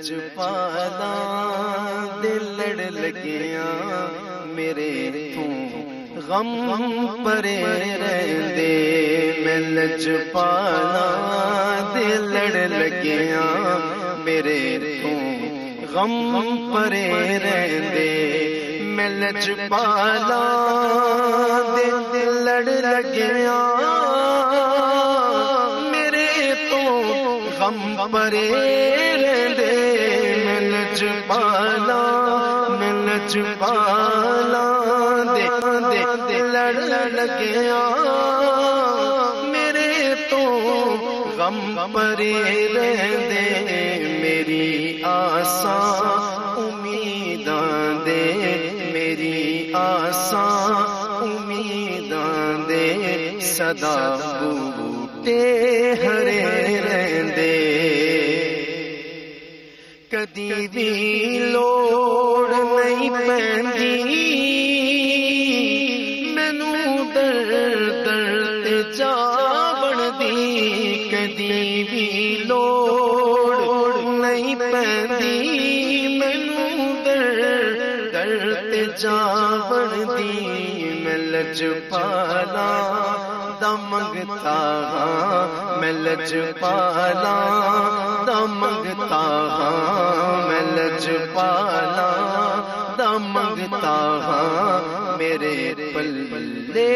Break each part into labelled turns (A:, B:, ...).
A: लजपाला दिल लड़ लगिया मेरे तू गम परे रहंदे। मैं लजपाला दिल लड़ लगिया मेरे तू गम परे रहंदे। मैं लजपाला दिल लड़ लगिया मेरे तो गम परे रहंदे। मैं लजपाला दे लड़ लगिया मेरे तो गम परे रहंदे। मेरी आसा उम्मीदां दे मेरी आसा उम्मीदां दे सदा बूटे हरे रहंदे। कदी भी लोड़ नहीं पैंदी मैनू दर दर जा बनदी। कदी भी लोड़ नहीं पैंदी मैनू दर दर जा बनदी। मैं लजपाला दा मंगता हाँ मैं लजपाला दा मंगता हाँ मैं लजपाला दा मंगता हाँ मेरे पल्ले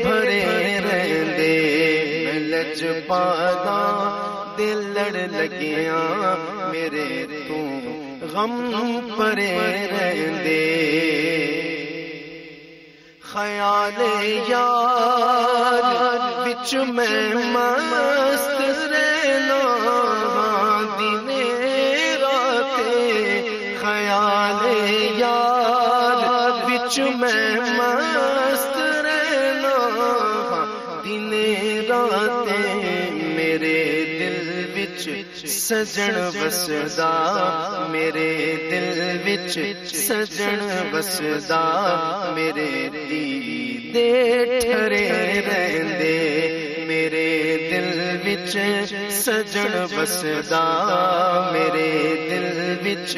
A: भरे रहंदे। मैं लजपाला दिल लड़ लगिया मेरे तू गम परे रहंदे। ख्याल यार बिच मैं मस्त रहना दिने राते। ख्याल यार बिच मैं मस्त रहना दिने राते। मेरे दिल विच सजन बसदा मेरे दिल विच सजन बसदा मेरे दीदे ठरे रहंदे। मेरे दिल विच सजन बसदा मेरे दिल विच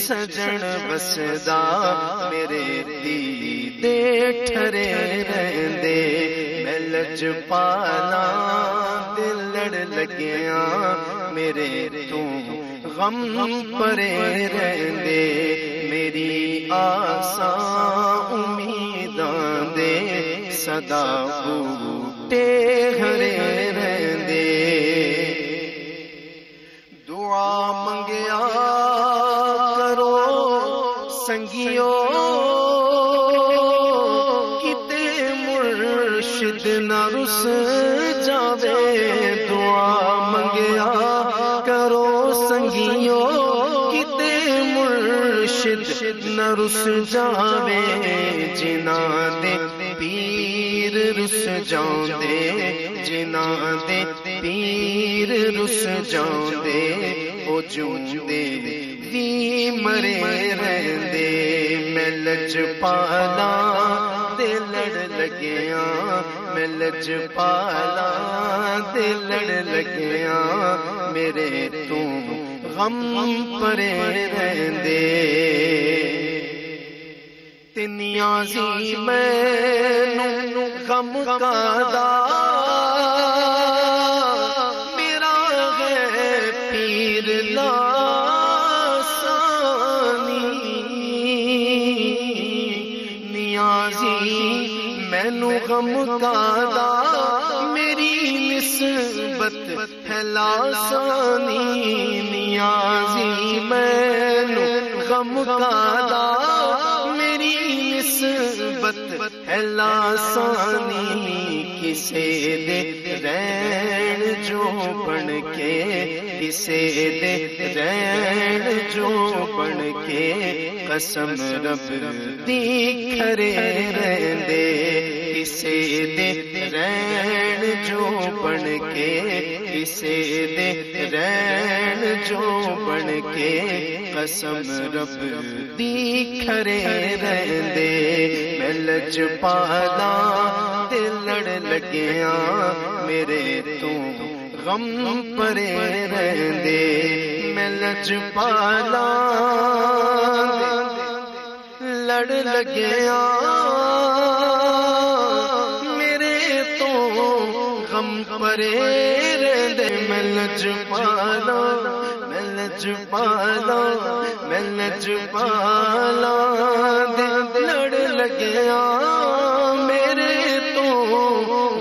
A: सजन बसदा मेरे दीदे ठरे रहंदे। मैं लजपाला दिल लड़ लगिया मेरे तू गम परे रहंदे। मेरी आसा उम्मीदां दे सदा बूटे हरे रहंदे। दुआ मंगिया करो संगियो किते मुर्शिद न रुस जावे। दुआ मंगिया करो संगियो किते मुर्शिद न रुस जावे। जिना दे पीर रुस जांदे जिना दे पीर रुस जांदे ओ जूंदे वी मरे रहंदे। मैं लजपाला दे लड़ लगिया मैं लजपाला दे लड़ लगिया मेरे तू गम परे रहंदे। ते नियाज़ी मैनू गम कादा मेरा है पीर लासानी। नियाज़ी मैनू गम कादा मेरी निस्बत है लासानी। नियाज़ी मैनू गम कादा मेरी निस्बत है लासानी। किसे दे रैन जो बन के किसे दे रैन जो बन के कसम रब दी खरे रहंदे। किसे दे रैन जो बन के किसे दे रैन जो बन के कसम रब दी खरे रहंदे। मैं लजपाला दिल लड़ लगिया मेरे तू गम परे रहंदे। मैं मैं लजपाला लड़ लग्या मेरे तो गम परे रहंदे मैं लजपाला मैं लजपाला मैं लजपाला लड़ लग्या मेरे तो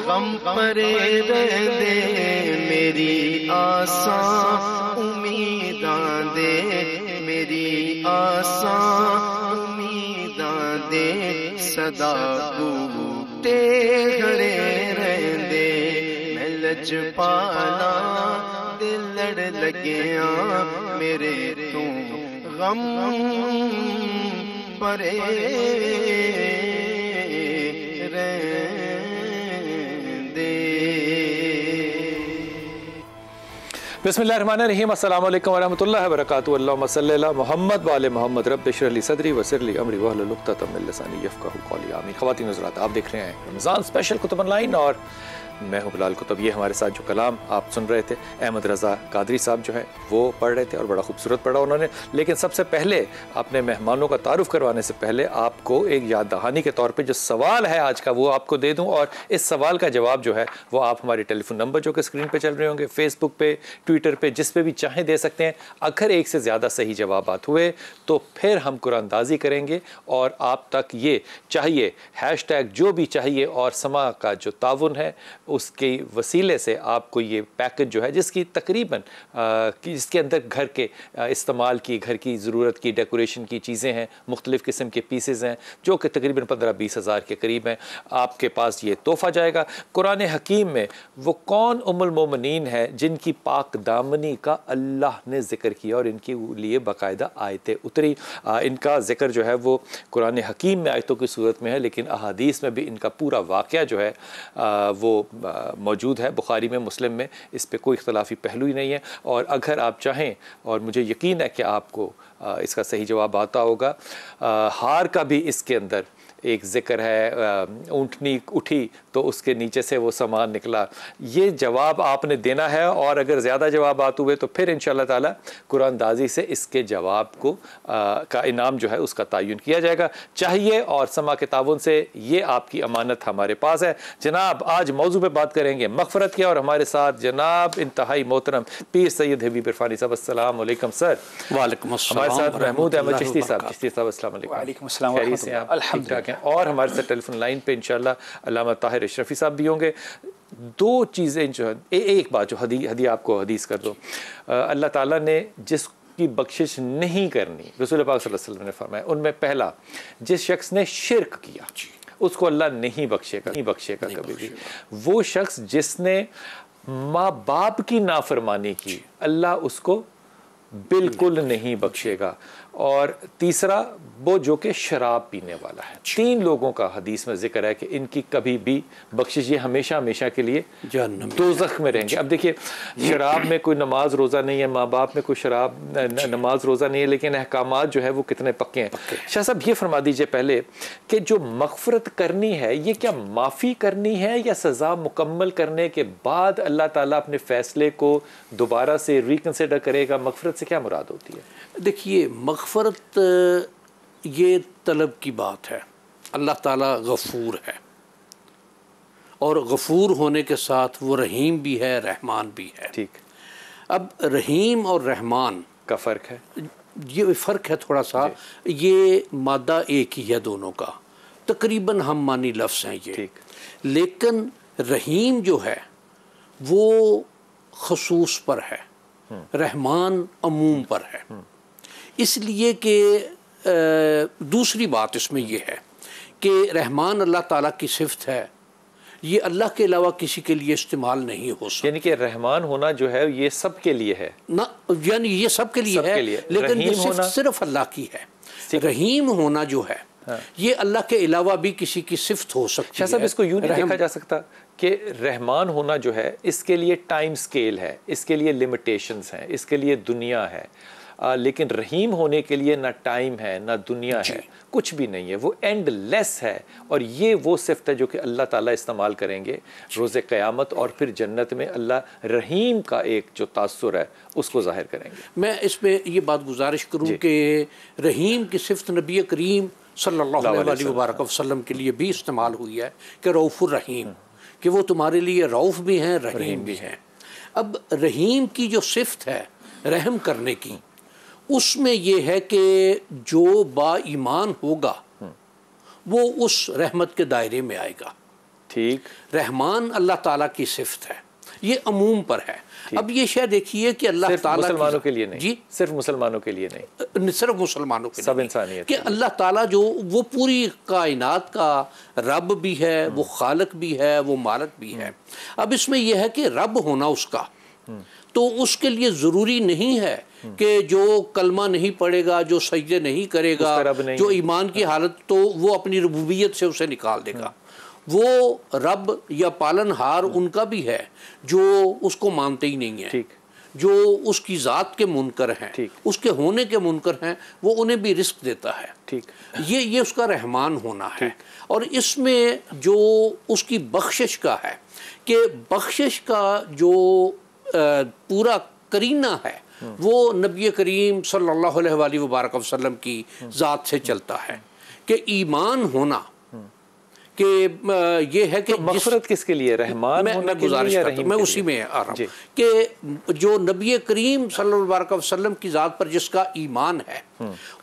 A: गम परे रहंदे मेरी आसां उम्मीदां दे मेरी आसां उम्मीदां दे सदा बूटे खड़े रहंदे मैं लजपाला दिल लड़ लग्या मेरे तो गम परे
B: बिस्मिल्लाहिर्रहमानिर्रहीम अस्सलामु अलैकुम वरहमतुल्लाहि वबरकातुहू अल्लाहुम्मा सल्लि अला मुहम्मद व आले मुहम्मद रब्बि इश्रह ली सदरी वयस्सिर ली अमरी वहलुल उक़दतम मिन लिसानी यफ़क़हू क़ौली आमीन। ख़वातीन हज़रात, आप देख रहे हैं रमज़ान स्पेशल कुतुब ऑनलाइन और मैं हूं बिलाल कुतुब। ये हमारे साथ जो कलाम आप सुन रहे थे अहमद रज़ा कादरी साहब जो है वो पढ़ रहे थे और बड़ा खूबसूरत पढ़ा उन्होंने। लेकिन सबसे पहले अपने मेहमानों का तारुफ करवाने से पहले आपको एक याद दहानी के तौर पे जो सवाल है आज का वो आपको दे दूं और इस सवाल का जवाब जो है वो आप हमारे टेलीफोन नंबर जो कि स्क्रीन पे चल रहे होंगे, फेसबुक पे, ट्विटर पे, जिस पे भी चाहें दे सकते हैं। अगर एक से ज़्यादा सही जवाबात हुए तो फिर हम कुरानदाजी करेंगे और आप तक ये चाहिए हैशटैग जो भी चाहिए और समा का जो ताउन है उसके वसीले से आपको ये पैकेज जो है जिसकी तकरीबन जिसके अंदर घर के इस्तेमाल की घर की ज़रूरत की डेकोरेशन की चीज़ें हैं, मुख्तलिफ़ किस्म के पीसेज हैं जो कि तकरीबन 15-20 हज़ार के करीब हैं, आपके पास ये तोहफ़ा जाएगा। कुरान हकीम में वो कौन उम्मुल मोमिनीन है जिनकी पाक दामनी का अल्लाह ने ज़िक्र किया और इनके लिए बाकायदा आयतें उतरी। इनका ज़िक्र जो है वो कुरान हकीम में आयतों की सूरत में है, लेकिन अहादीस में भी इनका पूरा वाक़या जो है वो मौजूद है। बुखारी में, मुस्लिम में, इस पे कोई इख्तलाफी पहलू ही नहीं है। और अगर आप चाहें, और मुझे यकीन है कि आपको इसका सही जवाब आता होगा, हार का भी इसके अंदर एक ज़िक्र है, ऊँटनी उठी तो उसके नीचे से वो सामान निकला। ये जवाब आपने देना है और अगर ज़्यादा जवाबात हुए तो फिर इंशाअल्लाह ताला कुरानदाजी से इसके जवाब को का इनाम जो है उसका तयन किया जाएगा। चाहिए और समा के ताउन से ये आपकी अमानत हमारे पास है। जनाब, आज मौजू पे बात करेंगे मग़फ़रत की और हमारे साथ जनाब इंतहाई मोहतरम पीर सैयद हबीब इरफानी साहब। अस्सलाम वालेकुम सर।
C: वालेकुम अस्सलाम।
B: हमारे साथ महमूद अहमद चिश्ती साहब। चिश्ती साहब अस्सलाम वालेकुम।
C: वालेकुम अस्सलाम।
B: अल्हम्दुलिल्लाह। और हमारे साथ टेलीफोन लाइन पे इंशाअल्लाह अल्लामा ताहिर अशरफी साहब भी होंगे। दो चीज़ें जो है, एक बात जो हदी आपको हदीस कर दो, अल्लाह ताला ने जिसकी बख्शिश नहीं करनी रसूल पाक सल्लल्लाहु अलैहि वसल्लम ने फरमाया, उनमें पहला जिस शख्स ने शिर्क किया उसको अल्लाह नहीं बख्शेगा कभी भी। वो शख्स जिसने माँ बाप की नाफरमानी की अल्लाह उसको बिल्कुल नहीं बख्शेगा। और तीसरा वो जो कि शराब पीने वाला है। 3 लोगों का हदीस में जिक्र है कि इनकी कभी भी बख्शिश, ये हमेशा हमेशा के लिए दोज़ख में रहेंगे। अब देखिए, शराब में कोई नमाज रोज़ा नहीं है, माँ बाप में कोई शराब नमाज रोज़ा नहीं है, लेकिन अहकामात जो है वो कितने पक्के हैं। शाह साहब, ये फरमा दीजिए पहले कि जो मग़फ़रत करनी है ये क्या माफ़ी करनी है या सज़ा मुकम्मल करने के बाद अल्लाह ताला अपने फ़ैसले को दोबारा से रिकन्सिडर करेगा? मग़फ़रत से क्या मुराद होती है?
C: देखिए, मग़फ़रत ये तलब की बात है। अल्लाह ताला गफ़ूर है और गफ़ूर होने के साथ वो रहीम भी है, रहमान भी है।
B: ठीक।
C: अब रहीम और रहमान
B: का फ़र्क है,
C: ये फ़र्क है थोड़ा सा। ये मादा एक ही है दोनों का, तकरीबन हम मानी लफ्ज़ हैं ये।
B: ठीक।
C: लेकिन रहीम जो है वो ख़ुसूस पर है, रहमान अमूम पर है। इसलिए कि दूसरी बात इसमें यह है कि रहमान अल्लाह ताला की सिफ़त है, ये अल्लाह के अलावा किसी के लिए इस्तेमाल नहीं हो सकता।
B: यानी कि रहमान होना जो है ये सब के लिए है
C: ना, यानी ये सब के लिए है, लेकिन ये सिर्फ अल्लाह की है। रहीम होना जो है ये अल्लाह के अलावा भी किसी की सिफ़त हो सकती है।
B: सब इसको यूँ नहीं देखा जा सकता कि रहमान होना जो है इसके लिए टाइम स्केल है, इसके लिए लिमिटेशंस हैं, इसके लिए दुनिया है। लेकिन रहीम होने के लिए ना टाइम है ना दुनिया है, कुछ भी नहीं है, वो एंडलेस है। और ये वो सिफ्त है जो कि अल्लाह ताला इस्तेमाल करेंगे रोज़े क़यामत, और फिर जन्नत में अल्लाह रहीम का एक जो तासुर है उसको ज़ाहिर करेंगे।
C: मैं इसमें ये बात गुजारिश करूँ कि रहीम की सिफ्त नबी करीम सल्लल्लाहु अलैहि वसल्लम के लिए भी इस्तेमाल हुई है कि रऊफ़ुर रहीम, कि वो तुम्हारे लिए रऊफ़ भी हैं, रहीम भी हैं। अब रहीम की जो सिफ्त है रहम करने की, उसमें ये है कि जो बाईमान होगा वो उस रहमत के दायरे में आएगा। ठीक, रहमान अल्लाह ताला की सिफ्त है, ये अमूम पर है। अब ये शायद देखिए कि अल्लाह ताला
B: मुसलमानों के लिए नहीं,
C: जी
B: सिर्फ मुसलमानों के लिए नहीं,
C: सिर्फ मुसलमानों के
B: सब
C: लिए,
B: इंसानियत
C: कि अल्लाह ताला जो वो पूरी कायनात का रब भी है, वो खालिक भी है, वो मालिक भी है। अब इसमें यह है कि रब होना उसका, तो उसके लिए ज़रूरी नहीं है कि जो कलमा नहीं पढ़ेगा, जो सजदे नहीं करेगा, जो ईमान की हालत, तो वो अपनी रबूबियत से उसे निकाल देगा। वो रब या पालनहार उनका भी है जो उसको मानते ही नहीं है, ठीक, जो उसकी ज़ात के मुनकर हैं, उसके होने के मुनकर हैं, वो उन्हें भी रिस्क देता है। ठीक, ये उसका रहमान होना है। और इसमें जो उसकी बख्शिश का है कि बख्शिश का जो पूरा करीना है वो नबी करीम सल्लल्लाहु अलैहि वसल्लम की ज़ात से चलता है कि ईमान होना, कि ये है कि
B: मग़फ़िरत किसके लिए, रहमान
C: मैं गुजारिश करता हूँ, मैं उसी में आ रहा हूँ कि जो नबी करीम सल्लल्लाहु अलैहि वसल्लम की ज़ात पर जिसका ईमान है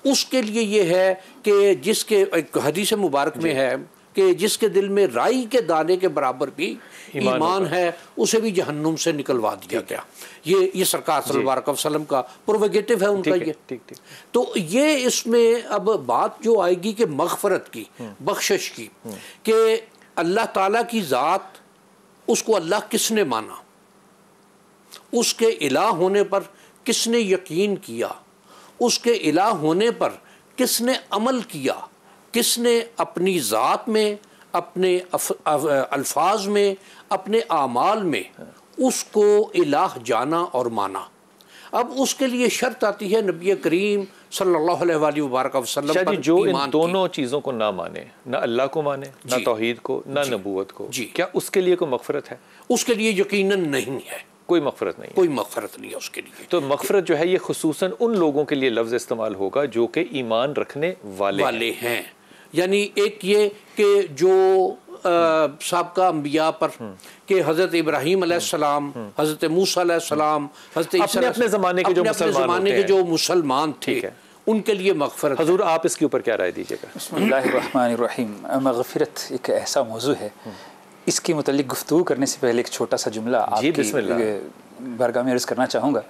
C: उसके लिए ये है कि जिसके एक हदीस मुबारक में है कि जिसके दिल में राई के दाने के बराबर भी ईमान है उसे भी जहन्नुम से निकलवा दिया गया। ये सरकार सल्लल्लाहु अलैहि वसल्लम का प्रोवेगेटिव है उनका ये। तो ये इसमें अब बात जो आएगी कि मग़फ़िरत की, बख्शिश की, कि अल्लाह ताला की ज़ात, उसको अल्लाह किसने माना, उसके इलाह होने पर किसने यकीन किया, उसके इलाह होने पर किसने अमल किया, किसने अपनी ज़ात में, अपने अल्फाज में, अपने आमाल में उसको इलाह जाना और माना। अब उसके लिए शर्त आती है नबी करीम सल्लल्लाहु अलैहि वसल्लम पर
B: जो इन दोनों चीज़ों को ना माने, ना अल्लाह को माने, ना तौहीद को, ना नबूवत को, क्या उसके लिए कोई मग़फ़िरत है? उसके लिए यकीनन नहीं है, कोई मग़फ़िरत नहीं, कोई मग़फ़िरत नहीं है उसके लिए। तो मग़फ़िरत जो है ये खुसूसन उन लोगों के लिए लफ्ज़ इस्तेमाल होगा जो कि ईमान रखने वाले हैं। यानी एक ये कि जो साबका अंबिया पर कि हज़रत इब्राहीम अलैहिस्सलाम, हज़रत मूसा अलैहिस्सलाम, हज़रत ईसा अपने ज़माने के जो मुसलमान थे उनके लिए मग़फ़िरत। हुज़ूर आप इसके ऊपर क्या राय दीजिएगा?
D: बिस्मिल्लाहिर्रहमानिर्रहीम। मग़फ़िरत एक ऐसा मौजू है, इसके मुतालिक गुफ्तगू करने से पहले एक छोटा सा जुमला आपकी बारगाह में अर्ज़ करना चाहूँगा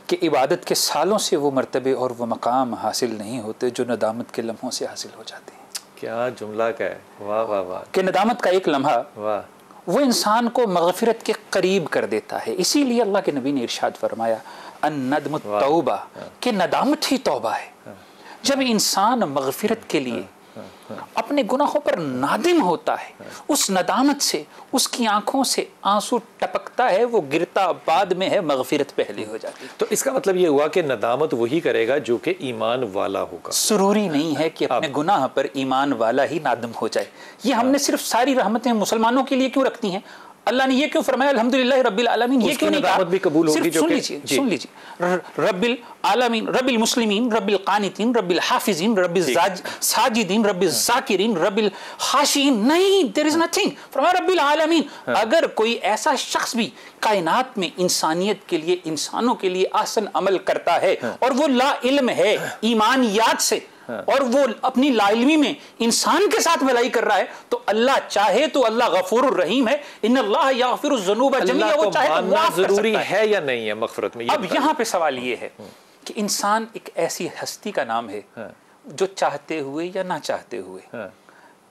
D: कि इबादत के सालों से वो मर्तबे और वो मकाम हासिल नहीं होते जो नदामत के लम्हों से हासिल हो जाते हैं। क्या जुमला का है, वाह वाह वाह। कि नदामत का एक लम्हा वाह वो इंसान को मग़फ़िरत के करीब कर देता है। इसीलिए अल्लाह के नबी ने इरशाद फरमाया अन-नदमु तौबा, कि नदामत ही तौबा है। जब इंसान मग़फ़िरत के लिए अपने गुनाहों पर नादिम होता है, उस नदामत से उसकी आंखों से आंसू टपकता है, वो गिरता बाद में है, मग़फ़िरत पहले हो जाती है।
B: तो इसका मतलब ये हुआ कि नदामत वही करेगा जो कि ईमान वाला होगा।
D: ज़रूरी नहीं है कि अपने गुनाह पर ईमान वाला ही नादिम हो जाए। ये हमने सिर्फ सारी रहमतें मुसलमानों के लिए क्यों रखती हैं? अल्लाह ने ये क्यों फरमाया अल्हम्दुलिल्लाह रब्बिल आलमीन, ये क्यों नहीं कहा?
B: भी कबूल होगी।
D: सुन लीजिए रब्बिल आलमीन, रब्बिल मुस्लिमीन, रब्बिल कानितीन, रब्बिल हाफिजीन, रब्बिल साजिदीन, रब्बिल ज़ाकिरीन, रब्बिल खाशिईन, नहीं, देयर इज नथिंग, फरमाया रब्बिल आलमीन। अगर कोई ऐसा शख्स भी कायनात में इंसानियत के लिए, इंसानों के लिए आसन अमल करता है और वो ला इल्म है, ईमानियात से, और वो अपनी लाइल्मी में इंसान के साथ भलाई कर रहा है, तो अल्लाह चाहे तो अल्लाह गफूरुर रहीम है। इन्नल्लाह यग़फ़िरुज़ ज़ुनूब जमीआ, वो चाहे तो माफ कर
B: ज़रूरी है या नहीं है मग़फ़िरत में?
D: अब यहाँ पे सवाल ये है कि इंसान एक ऐसी हस्ती का नाम है जो चाहते हुए या ना चाहते हुए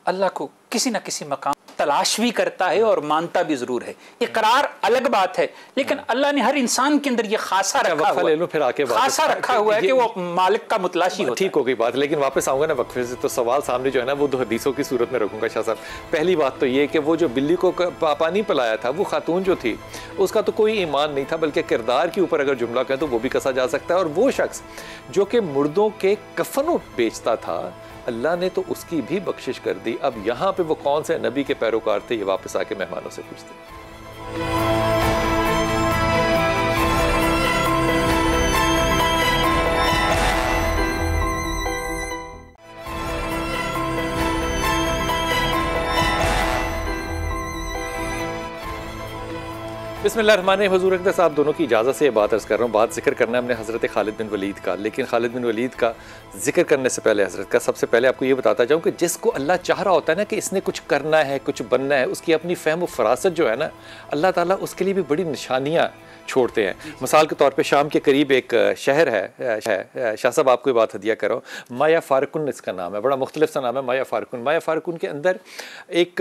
D: अल्लाह को किसी न किसी मकाम तलाश भी करता है और मानता भी जरूर है। इकरार अलग बात है, लेकिन अल्लाह ने हर इंसान के अंदर ये खासा रखा हुआ,
B: ले लो फिर आके
D: खासा रखा हुआ है कि वो मालिक का मुतलाशी होता है।
B: ठीक हो गई बात, लेकिन वापस आऊंगा ना वक्फे से, तो सवाल सामने जो है ना वो 2 हदीसों की सूरत में रखूंगा शाह साहब। पहली बात तो ये कि वो जो बिल्ली को पानी पिलाया था वो खातून जो थी उसका तो कोई ईमान नहीं था, बल्कि किरदार के ऊपर अगर जुमला कहें तो वो भी कसा जा सकता है। और वो शख्स जो कि मुर्दों के कफनों बेचता था, अल्लाह ने तो उसकी भी बख्शिश कर दी। अब यहाँ पे वो कौन से नबी के पैरोकार थे, ये वापस आके मेहमानों से पूछते। बिस्मिल्लाहिर्रहमानिर्रहीम। हुज़ूर अक़दस साहब दोनों की इजाज़त से ये बात अर्ज़ कर रहा हूँ। बात जिक्र करना है हमने हज़रत खालिद बिन वलीद का, लेकिन खालिद बिन वलीद का जिक्र करने से पहले हज़रत का सबसे पहले आपको ये बताता जाऊँ कि जिसको अल्लाह चाह रहा होता है ना कि इसने कुछ करना है, कुछ बनना है, उसकी अपनी फ़हम व फ़रासत जो है ना, अल्लाह ताला उसके लिए भी बड़ी निशानियाँ छोड़ते हैं। मिसाल के तौर पे शाम के करीब एक शहर है, शाह साहब आपको ये बात हदिया कर रहा हूँ, माया फ़ारकुन इसका नाम है, बड़ा मुख्तलिफ सा नाम है माया फ़ारकुन। माया फ़ारकुन के अंदर एक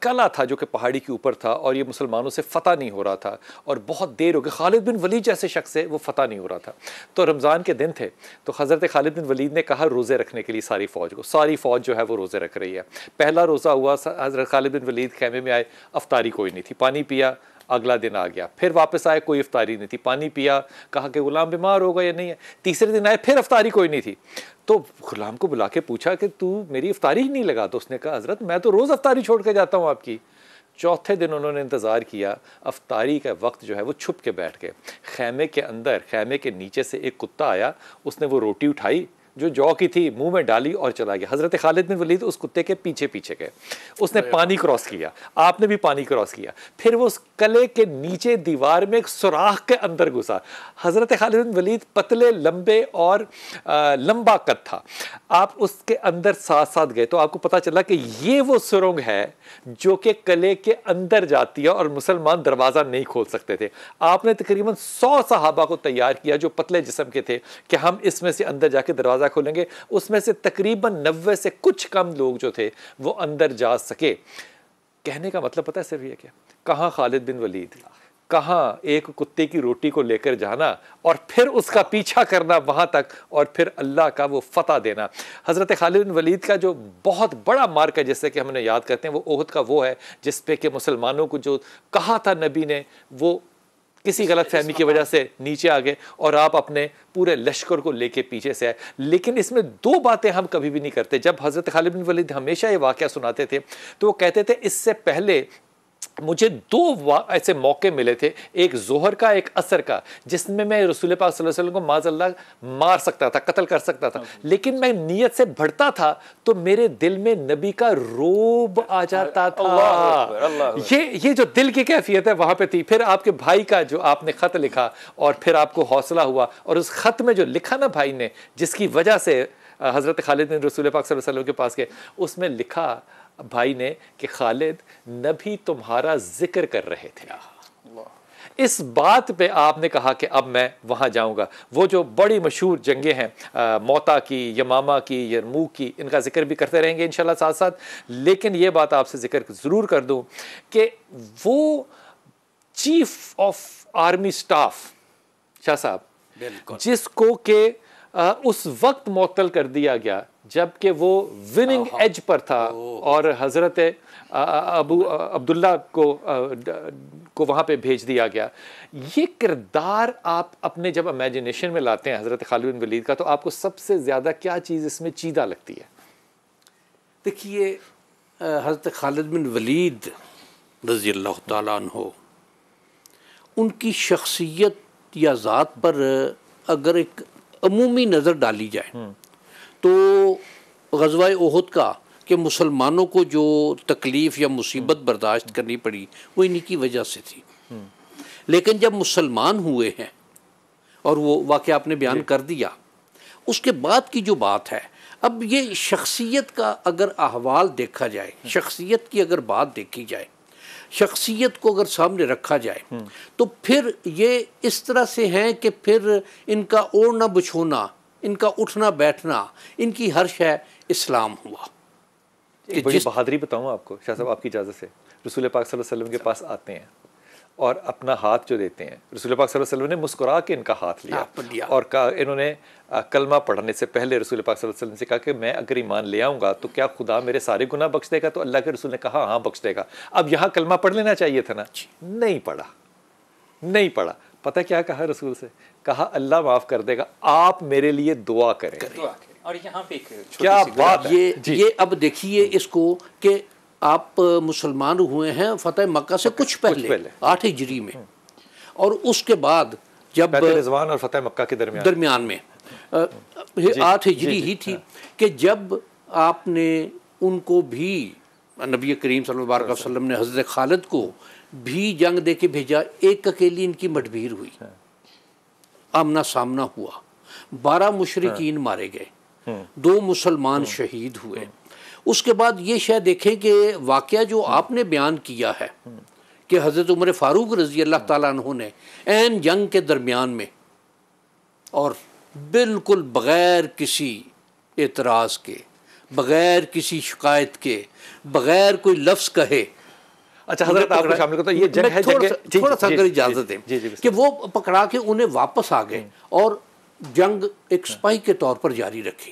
B: कला था जो कि पहाड़ी के ऊपर था और ये मुसलमानों से फ़तह नहीं हो रहा था और बहुत देर हो गई। खालिद बिन वलीद जैसे शख्स से वो फ़तह नहीं हो रहा था। तो रमज़ान के दिन थे, तो हज़रत खालिद बिन वलीद ने कहा रोज़े रखने के लिए सारी फ़ौज को। सारी फ़ौज जो है वो रोज़े रख रही है। पहला रोज़ा हुआ, हज़रत खालिद बिन वलीद खैमे में आए, अफ्तारी कोई नहीं थी, पानी पिया, अगला दिन आ गया, फिर वापस आए, कोई इफ्तारी नहीं थी, पानी पिया, कहा कि गुलाम बीमार होगा या नहीं है। तीसरे दिन आए, फिर इफ्तारी कोई नहीं थी, तो गुलाम को बुला के पूछा कि तू मेरी इफ्तारी ही नहीं लगा? तो उसने कहा हज़रत मैं तो रोज़ इफ्तारी छोड़ के जाता हूँ आपकी। चौथे दिन उन्होंने इंतज़ार किया, अफ्तारी का वक्त जो है वो छुप के बैठ गए। खैमे के अंदर, खैमे के नीचे से एक कुत्ता आया, उसने वो रोटी उठाई जो जौ की थी, मुंह में डाली और चला गया। हज़रत खालिद बिन वलीद उस कुत्ते के पीछे पीछे गए, उसने पानी क्रॉस किया, आपने भी पानी क्रॉस किया, फिर वो उस कले के नीचे दीवार में एक सुराख के अंदर घुसा। हज़रत खालिद बिन वलीद पतले, लंबे और लंबा कद था, आप उसके अंदर साथ साथ गए तो आपको पता चला कि ये वो सुरंग है जो कि कले के अंदर जाती है और मुसलमान दरवाज़ा नहीं खोल सकते थे। आपने तकरीबन 100 सहाबा को तैयार किया जो पतले जिस्म के थे कि हम इसमें से अंदर जाके दरवाज़ा खोलेंगे। उसमें से तकरीबन 90 से कुछ कम लोग जो थे वो अंदर जा सके। कहने का मतलब पता है सिर्फ ये क्या, कहाँ खालिद बिन वलीद, कहाँ एक कुत्ते की रोटी को लेकर जाना और फिर उसका पीछा करना वहाँ तक और फिर अल्लाह का वो फतह देना। हज़रत खालिद बिन वलीद का जो बहुत बड़ा मार्क है जिससे कि हमने याद करते हैं वो ओहद का वो है जिस पे कि मुसलमानों को जो कहा था नबी ने वो किसी गलत फहमी की वजह से नीचे आ गए और आप अपने पूरे लश्कर को लेके पीछे से आए। लेकिन इसमें 2 बातें हम कभी भी नहीं करते। जब हज़रत खालिद बिन वलीद हमेशा ये वाक़या सुनाते थे तो वो कहते थे इससे पहले मुझे 2 ऐसे मौके मिले थे, एक जोहर का, एक असर का, जिसमें मैं रसूल पाक सल्लल्लाहु अलैहि वसल्लम को माज़अल्लाह मार सकता था, कत्ल कर सकता था, लेकिन मैं नीयत से बढ़ता था तो मेरे दिल में नबी का रोब आ जाता था। ये जो दिल की कैफियत है वहां पे थी। फिर आपके भाई का जो आपने खत लिखा और फिर आपको हौसला हुआ और उस खत में जो लिखा ना भाई ने, जिसकी वजह से हज़रत खालिद बिन रसूल पाक सल्लल्लाहु अलैहि वसल्लम के पास गए, उसमें लिखा भाई ने कि खालिद नबी तुम्हारा जिक्र कर रहे थे। इस बात पे आपने कहा कि अब मैं वहाँ जाऊँगा। वो जो बड़ी मशहूर जंगें हैं मौता की, यमामा की, यरमूक की, इनका जिक्र भी करते रहेंगे इंशाल्लाह साथ साथ। लेकिन ये बात आपसे जिक्र ज़रूर कर दूँ कि वो chief of army staff Shah साहब जिसको के उस वक्त मुअत्तल कर दिया गया जबकि वो विनिंग एज पर था और हज़रत अब्दुल्ला को वहाँ पे भेज दिया गया। ये किरदार आप अपने जब इमेजिनेशन में लाते हैं हज़रत खालिद बिन वलीद का, तो आपको सबसे ज़्यादा क्या चीज़ इसमें चीदा लगती है?
C: देखिए, हज़रत खालिद बिन वलीद रज़ी अल्लाह तआला अन्हु, उनकी शख्सियत या ज़ात पर अगर एक अमूमी नज़र डाली जाए तो ग़ज़वा ओहद का कि मुसलमानों को जो तकलीफ़ या मुसीबत बर्दाश्त करनी पड़ी वो इन्हीं की वजह से थी। लेकिन जब मुसलमान हुए हैं और वो वाक़या आपने बयान कर दिया, उसके बाद की जो बात है, अब ये शख्सियत का अगर अहवाल देखा जाए, शख्सियत की अगर बात देखी जाए, शख्सियत को अगर सामने रखा जाए तो फिर ये इस तरह से हैं कि फिर इनका ओढ़ना बिछोना, इनका उठना बैठना, इनकी हर शय इस्लाम हुआ।
B: एक बड़ी बहादुरी बताऊँ आपको शाह साहब, आपकी इजाज़त से। रसूल पाक सल्लल्लाहु अलैहि वसल्लम के पास आते हैं और अपना हाथ जो देते हैं, रसूल पाक सल्लल्लाहु अलैहि वसल्लम ने मुस्कुरा के इनका हाथ लिया और कहा, इन्होंने कलमा पढ़ने से पहले रसूल पाक सल्लल्लाहु अलैहि वसल्लम से कहा कि मैं अगर ईमान ले आऊँगा तो क्या खुदा मेरे सारे गुनाह बख्श देगा? तो अल्लाह के रसूल ने कहा हाँ बख्श देगा। अब यहाँ कलमा पढ़ लेना चाहिए था ना, नहीं पढ़ा, नहीं पढ़ा। पता क्या कहा रसूल से? कहा अल्लाह माफ़ कर देगा, आप मेरे लिए दुआ करें।
D: और यहाँ पे
C: क्या बात है। ये अब देखिए इसको कि आप मुसलमान हुए हैं फतेह मक्का से कुछ पहले 8 हिजरी में, और उसके बाद जब
B: रिजवान और फतेह मक्का के दरमियान में
C: 8 हिजरी ही थी कि जब आपने उनको भी, नबी करीम सल्लल्लाहु अलैहि वसल्लम ने हज़रत खालिद को भी जंग दे के भेजा। एक अकेली इनकी मठभीर हुई, आमना सामना हुआ, 12 मुशरिकीन मारे गए, 2 मुसलमान शहीद हुए। उसके बाद ये शायद देखें कि वाक़या जो आपने बयान किया है कि हज़रत उमर फ़ारूक रज़ी अल्लाह ताला अन्हु ने ऐन जंग के दरमियान में और बिल्कुल बग़ैर किसी एतराज़ के, बग़ैर किसी शिकायत के, बग़ैर कोई लफ्ज़ कहे,
B: अच्छा हज़रत आपको शामिल करता ये जंग है,
C: थोड़ा सा अगर इजाज़त दें कि वो पकड़ा के उन्हें वापस आ गए और जंग एक स्पाई के तौर पर जारी रखी।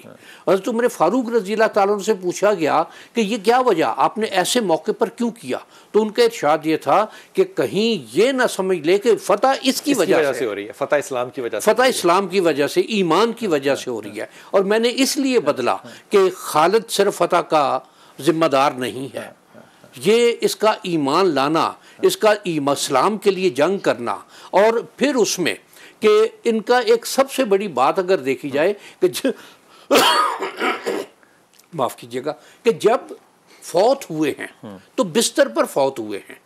C: हज़रत उमर फ़ारूक रज़ी अल्लाह ताला अन्हु से पूछा गया कि ये क्या वजह, आपने ऐसे मौके पर क्यों किया? तो उनका इरशाद ये था कि कहीं ये ना समझ ले कि फ़तह इसकी वजह से
B: हो रही है, फ़तह इस्लाम की वजह से,
C: फ़तह इस्लाम की वजह से, ईमान की वजह से हो रही है, और मैंने इसलिए बदला कि खालिद सिर्फ फ़तह का ज़िम्मेदार नहीं है, ये इसका ईमान लाना, इसका इस्लाम के लिए जंग करना, और फिर उसमें कि इनका एक सबसे बड़ी बात अगर देखी जाए कि माफ़ कीजिएगा कि जब फौत हुए हैं तो बिस्तर पर फौत हुए हैं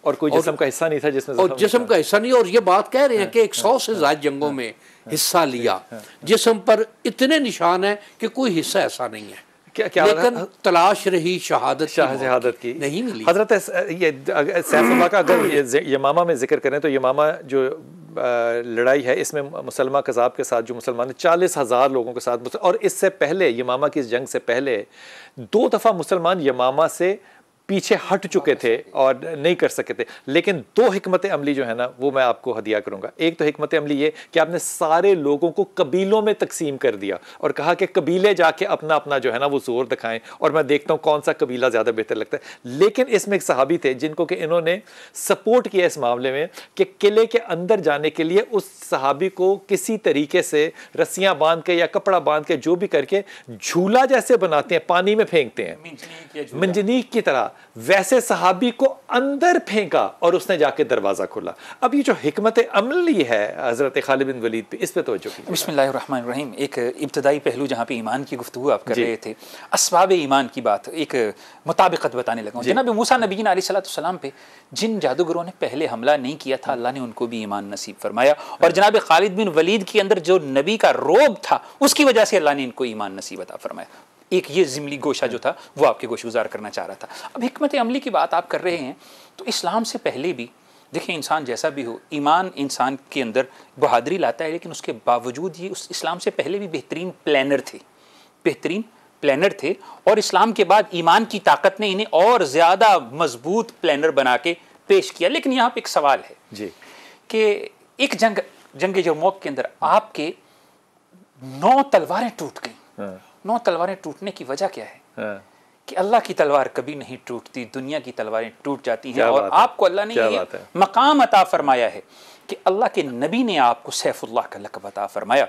B: और कोई जिस्म का हिस्सा नहीं था जिसमें,
C: और जिस्म का हिस्सा नहीं, और ये बात कह रहे हैं कि 100 से ज़्यादा जंगों में हिस्सा लिया, जिस्म पर इतने निशान हैं कि कोई हिस्सा ऐसा नहीं है। क्या लेकिन तलाश रही शहादत की नहीं मिली।
B: हज़रत ये सैफुल्लाह का अगर यमामा में जिक्र करें तो यमामा जो लड़ाई है इसमें मुसलमान कज़ाब के साथ जो मुसलमान 40,000 लोगों के साथ, और इससे पहले यमामा की जंग से पहले 2 दफ़ा मुसलमान यमामा से पीछे हट चुके थे और नहीं कर सके थे। लेकिन 2 हिकमत अमली जो है ना वो मैं आपको हदिया करूंगा। एक तो हिकमत अमली ये कि आपने सारे लोगों को कबीलों में तकसीम कर दिया और कहा कि कबीले जाके अपना अपना जो है ना वो जोर दिखाएं और मैं देखता हूँ कौन सा कबीला ज़्यादा बेहतर लगता है। लेकिन इसमें एक सहाबी थे जिनको कि इन्होंने सपोर्ट किया इस मामले में कि किले के अंदर जाने के लिए उस सहाबी को किसी तरीके से रस्सियाँ बांध के या कपड़ा बांध के जो भी करके झूला जैसे बनाते हैं, पानी में फेंकते हैं मंजनीक की तरह, वैसे सहाबी को अंदर फेंका और उसने जाके दरवाजा खोला। अब ये जो हिकमत अमली है हजरत खालिद बिन वलीद पे, इस पे तवज्जो कीजिए।
D: बिस्मिल्लाहिर्रहमानिर्रहीम। एक इब्तदाई पहलू जहाँ पे ईमान की गुफ्तगू आप कर रहे थे, असबाब ईमान की बात, एक मुताबिकत बताने लगा। जनाब मूसा नबीन अलैहिस्सलाम पे जिन जादूगरों ने पहले हमला नहीं किया था अल्लाह ने उनको भी ईमान नसीब फरमाया, और जनाब खालिद बिन वलीद के अंदर जो नबी का रोब था उसकी वजह से अल्लाह ने इनको ईमान नसीब अता फरमाया। एक ये ज़िमली गोशा जो था वो आपके गोशगुजार करना चाह रहा था। अब हिकमत अमली की बात आप कर रहे हैं तो इस्लाम से पहले भी देखिए इंसान जैसा भी हो, ईमान इंसान के अंदर बहादुरी लाता है, लेकिन उसके बावजूद ये उस इस्लाम से पहले भी बेहतरीन प्लानर थे, और इस्लाम के बाद ईमान की ताकत ने इन्हें और ज़्यादा मजबूत प्लानर बना के पेश किया। लेकिन यहाँ पे एक सवाल है जी कि एक जंग यरमूक के अंदर आपके 9 तलवारें टूट गई। 9 तलवारें टूटने की वजह क्या है? कि अल्लाह की तलवार कभी नहीं टूटती, दुनिया की तलवारें टूट जाती हैं, और आपको अल्लाह ने ये मकाम अता फरमाया है कि अल्लाह के नबी ने आपको सैफुल्लाह का लक़ब अता फरमाया।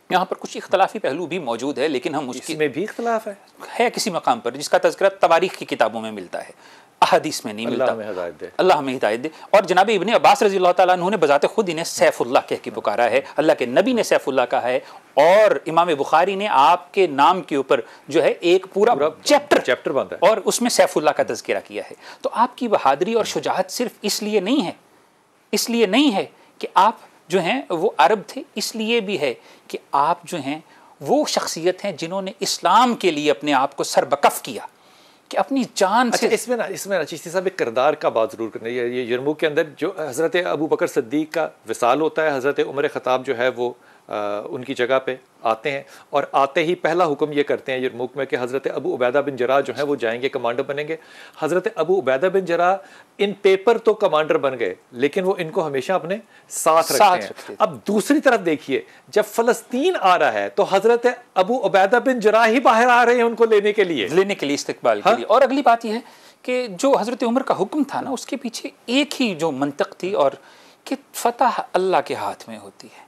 D: यहाँ पर कुछ इख्तलाफी पहलू भी मौजूद है, लेकिन हम
B: उसमें भी इख्तलाफ है किसी
D: मकाम पर जिसका तज़किरा तवारीख़ की किताबों में मिलता है, अहदीस में नहीं मिलता। अल्लाह हमें हिदायत दे। और जनाब इब्ने अब्बास रज़ी अल्लाह ताला अन्हु ने बजाते खुद इन्हें सैफुल्लाह कह के पुकारा है, अल्लाह के नबी ने सैफुल्लाह कहा है, और इमाम बुखारी ने आपके नाम के ऊपर जो है एक पूरा चैप्टर बांधा है और उसमें सैफुल्लाह का तज़किरा किया है। तो आपकी बहादुरी और शुजाअत सिर्फ इसलिए नहीं है कि आप जो हैं वो अरब थे, इसलिए भी है कि आप जो हैं वो शख्सियत हैं जिन्होंने इस्लाम के लिए अपने आप को सरबकफ किया कि अपनी जान से।
B: इसमें ना चिश्ती साहब एक किरदार का बात ज़रूर करना है। ये यरमूक के अंदर जो हज़रत अबू बकर सिद्दीक़ का विसाल होता है, हज़रत उमर ख़त्ताब जो है वो उनकी जगह पे आते हैं और आते ही पहला हुक्म ये करते हैं यरमुक में कि हज़रत अबू उबैदा बिन जराह जो हैं वो जाएंगे, कमांडर बनेंगे। हज़रत अबू उबैदा बिन जराह इन पेपर तो कमांडर बन गए, लेकिन वो इनको हमेशा अपने साथ रखते हैं। अब दूसरी तरफ देखिए, जब फ़लस्तीन आ रहा है तो हज़रत अबू उबैदा बिन जराह ही बाहर आ रहे हैं उनको लेने के लिए,
D: इस्तकबाल के लिए। और अगली बात यह है कि जो हज़रत उमर का हुक्म था ना, उसके पीछे एक ही जो मंतक थी, और कि फतह अल्लाह के हाथ में होती है।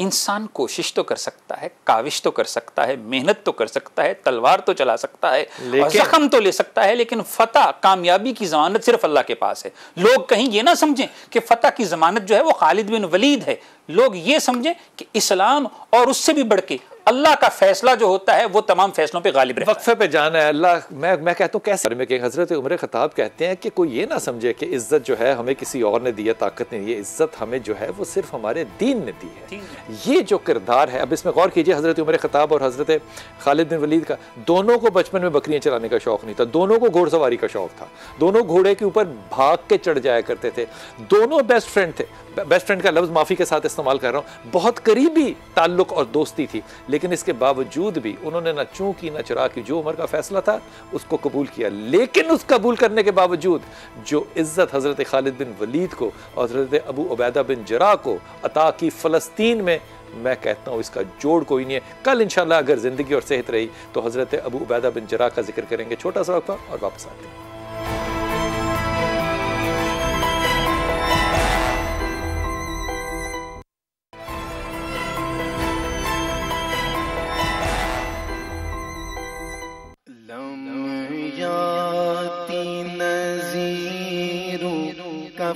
D: इंसान कोशिश तो कर सकता है, काविश तो कर सकता है, मेहनत तो कर सकता है, तलवार तो चला सकता है, और जख्म तो ले सकता है, लेकिन फतह, कामयाबी की जमानत सिर्फ अल्लाह के पास है। लोग कहीं ये ना समझें कि फतह की जमानत जो है वो खालिद बिन वलीद है। लोग ये समझें कि इस्लाम और उससे भी बढ़ के अल्लाह का फैसला जो होता है वो तमाम फैसलों पे गालिब रहता है।
B: वक्फे पे जाना है अल्लाह। मैं कहता हूँ कैसे में कि हज़रत उमर ख़त्ताब कहते हैं कि कोई ये ना समझे कि इज़्ज़त जो है हमें किसी और ने दी है, ताकत ने दी है। इज़्ज़त हमें जो है वो सिर्फ हमारे दीन ने दी है। ये जो किरदार है, अब इसमें गौर कीजिए, हज़रत उमर ख़त्ताब और हज़रत खालिद बिन वलीद का, दोनों को बचपन में बकरियाँ चलाने का शौक़ नहीं था, दोनों को घोड़सवारी का शौक़ था, दोनों घोड़े के ऊपर भाग के चढ़ जाया करते थे, दोनों बेस्ट फ्रेंड थे। बेस्ट फ्रेंड का लफ्ज़ माफ़ी के साथ इस्तेमाल कर रहा हूँ, बहुत करीबी ताल्लुक़ और दोस्ती थी। लेकिन इसके बावजूद भी उन्होंने ना चूं की ना चरा की, जो उमर का फैसला था उसको कबूल किया। लेकिन उस कबूल करने के बावजूद जो इज़्ज़त हज़रत खालिद बिन वलीद को और हज़रत अबू उबैदा बिन जराह को अता की फ़लस्तीन में, मैं कहता हूँ इसका जोड़ कोई नहीं है। कल इंशाअल्लाह अगर ज़िंदगी और सेहत रही तो हज़रत अबू उबैदा बिन जराह का जिक्र करेंगे। छोटा सा वक्फा और वापस आते हैं।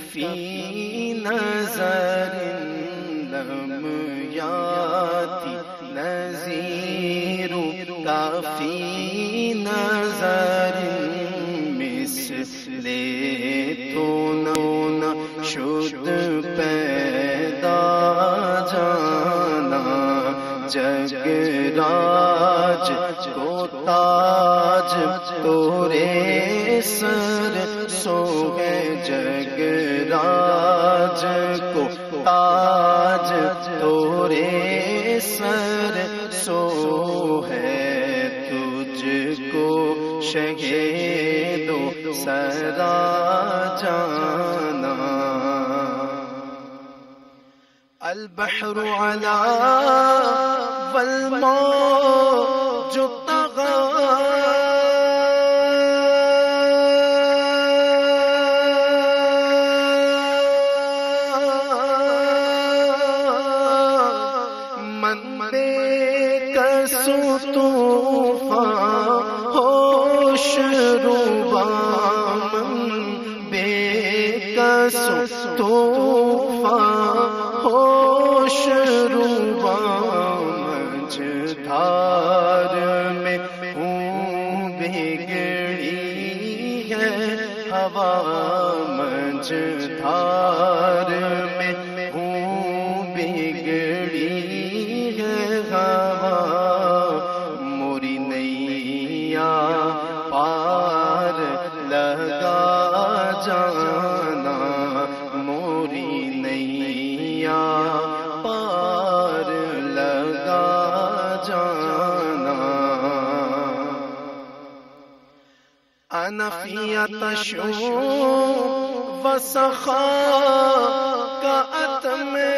A: फी नज़र लम याती नज़ीरु काफी नज़र मिसले तो न शुद्ध पैदा जाना जगराज को ताज तोरे सर सोगे जगराज को ताज तोरे सर सो है तुझको शहीदो सरा जाना अल बहरु अला वल मौजु तगा धार में हूँ बिगड़ी है हवा मोरी नैया पार लगा जाना मोरी नैया पार लगा जाना अनफिया तशो वसखा का अतमे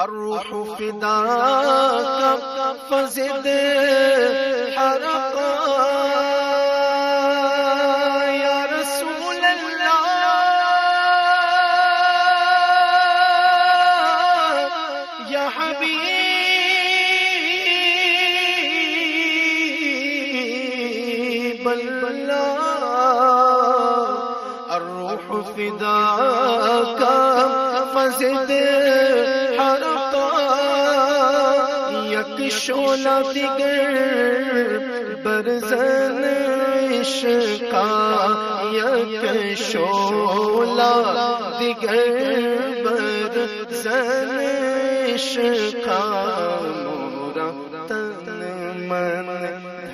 A: अर्रूह फिदा का फज़िद हरक़ा या रसूल अल्लाह या हबीब अल्लाह अर्रूह फिदा का फज़िद यक शोला दिगर बरज़न इश्क़ा यक शोला दिगर बरज़न इश्क़ा मोरा तन मन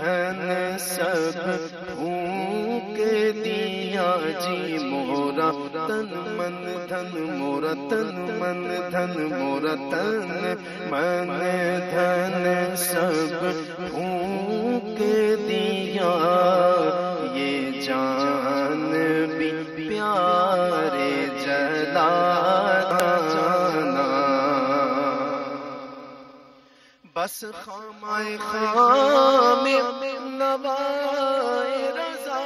A: धन सब फूंक दिया जी मोरा तन मन धन मोरा तन मन धन मोरा तन मन धन सब फूंक दिया ये जान भी प्यारे जला जाना बस खामाए खाम नवाए रज़ा।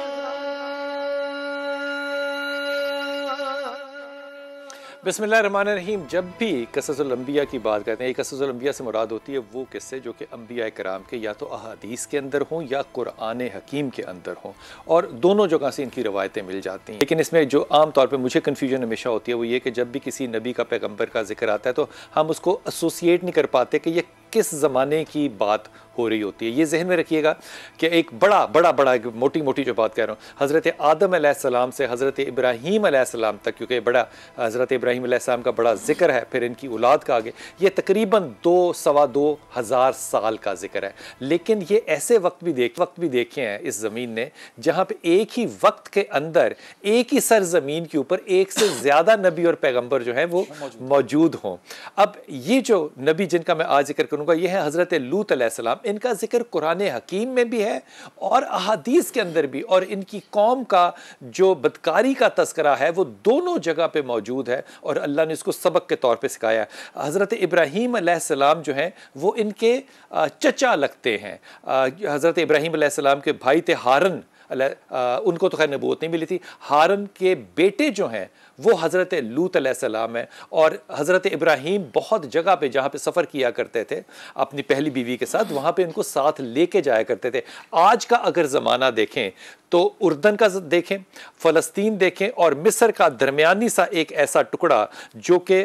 B: बिस्मिल्लाहिर्रहमानिर्रहीम। जब भी क़ससुल अंबिया की बात करते हैं, क़ससुल अंबिया से मुराद होती है वो किस्से जो कि अंबिया कराम के या तो अहादीस के अंदर हों या कुरान हकीम के अंदर हों, और दोनों जगह से इनकी रवायतें मिल जाती हैं। लेकिन इसमें जो आम तौर पे मुझे कन्फ्यूजन हमेशा होती है वो ये कि जब भी किसी नबी का पैगम्बर का जिक्र आता है तो हम उसको एसोसिएट नहीं कर पाते कि ये किस ज़माने की बात हो रही होती है। ये जहन में रखिएगा कि एक बड़ा मोटी मोटी जो बात कह रहा हूँ, हज़रत आदम अलैहिस्सलाम से हज़रत इब्राहीम अलैहिस्सलाम तक, क्योंकि बड़ा हज़रत इब्राहीम अलैहिस्सलाम का बड़ा जिक्र है, फिर इनकी औलाद का आगे, ये तकरीबन 2-2.25 साल का जिक्र है। लेकिन ये ऐसे वक्त भी देखे हैं इस ज़मीन ने जहाँ पे एक ही वक्त के अंदर एक ही सरज़मीन के ऊपर एक से ज़्यादा नबी और पैगम्बर जो हैं वो मौजूद हों। अब ये जो नबी जिनका मैं आज जिक्र करूँगा ये है हज़रत लूत अलैहिस्सलाम। इनका जिक्र कुरान हकीम में भी है और अहादीस के अंदर भी, और इनकी कौम का जो बदकारी का तस्करा है वो दोनों जगह पे मौजूद है और अल्लाह ने इसको सबक के तौर पे सिखाया है। हज़रत इब्राहीम अलैहिस्सलाम जो हैं वो इनके चचा लगते हैं। हज़रत इब्राहीम अलैहिस्सलाम के भाई थे हारून, उनको तो खैर नबूवत नहीं मिली थी। हारून के बेटे जो हैं वो हज़रत लूत अलैहिस्सलाम है। और हज़रत इब्राहीम बहुत जगह पे जहाँ पे सफ़र किया करते थे अपनी पहली बीवी के साथ, वहाँ पे इनको साथ लेके जाया करते थे। आज का अगर ज़माना देखें तो उर्दन का देखें, फ़लस्तीन देखें और मिस्र का दरमियानी सा एक ऐसा टुकड़ा जो कि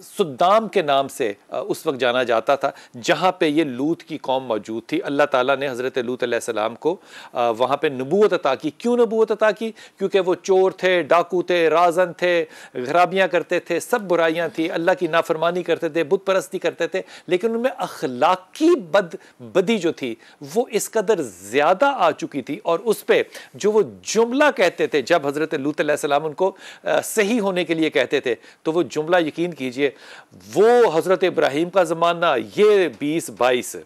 B: सुद्दाम के नाम से उस वक्त जाना जाता था, जहाँ पे ये लूत की कौम मौजूद थी। अल्लाह ताला ने हज़रत लूत अलैहिस्सलाम को वहाँ पे नबूवत अता की। क्यों नबूवत अता की? क्योंकि वो चोर थे, डाकू थे, राजन थे, खराबियाँ करते थे, सब बुराइयाँ थी, अल्लाह की नाफरमानी करते थे, बुत परस्ती करते थे, लेकिन उनमें अखलाकी बदी जो थी वो इस कदर ज़्यादा आ चुकी थी। और उस पर जो वो जुमला कहते थे जब हज़रत लूत अलैहिस्सलाम उनको सही होने के लिए कहते थे, तो वो जुमला यकीन कीजिए वो हज़रत इब्राहीम का ज़माना ये 20-22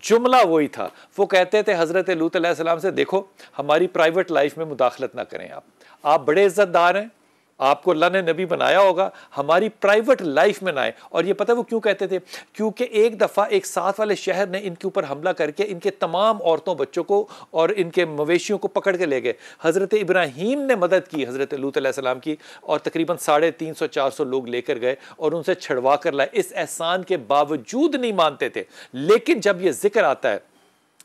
B: जुमला वही था। वो कहते थे हज़रत लूत अलैहिस्सलाम से, देखो हमारी प्राइवेट लाइफ में मुदाखलत ना करें, आप बड़े इज़्ज़तदार हैं, आपको अल्लाह ने नबी बनाया होगा, हमारी प्राइवेट लाइफ में ना आए। और ये पता है वो क्यों कहते थे? क्योंकि एक दफ़ा एक साथ वाले शहर ने इनके ऊपर हमला करके इनके तमाम औरतों, बच्चों को और इनके मवेशियों को पकड़ के ले गए। हज़रत इब्राहीम ने मदद की हज़रत लूत अलैहिस्सलाम की, और तकरीबन 350-400 लोग लेकर गए और उनसे छड़वा कर लाए। इस एहसान के बावजूद नहीं मानते थे। लेकिन जब ये जिक्र आता है,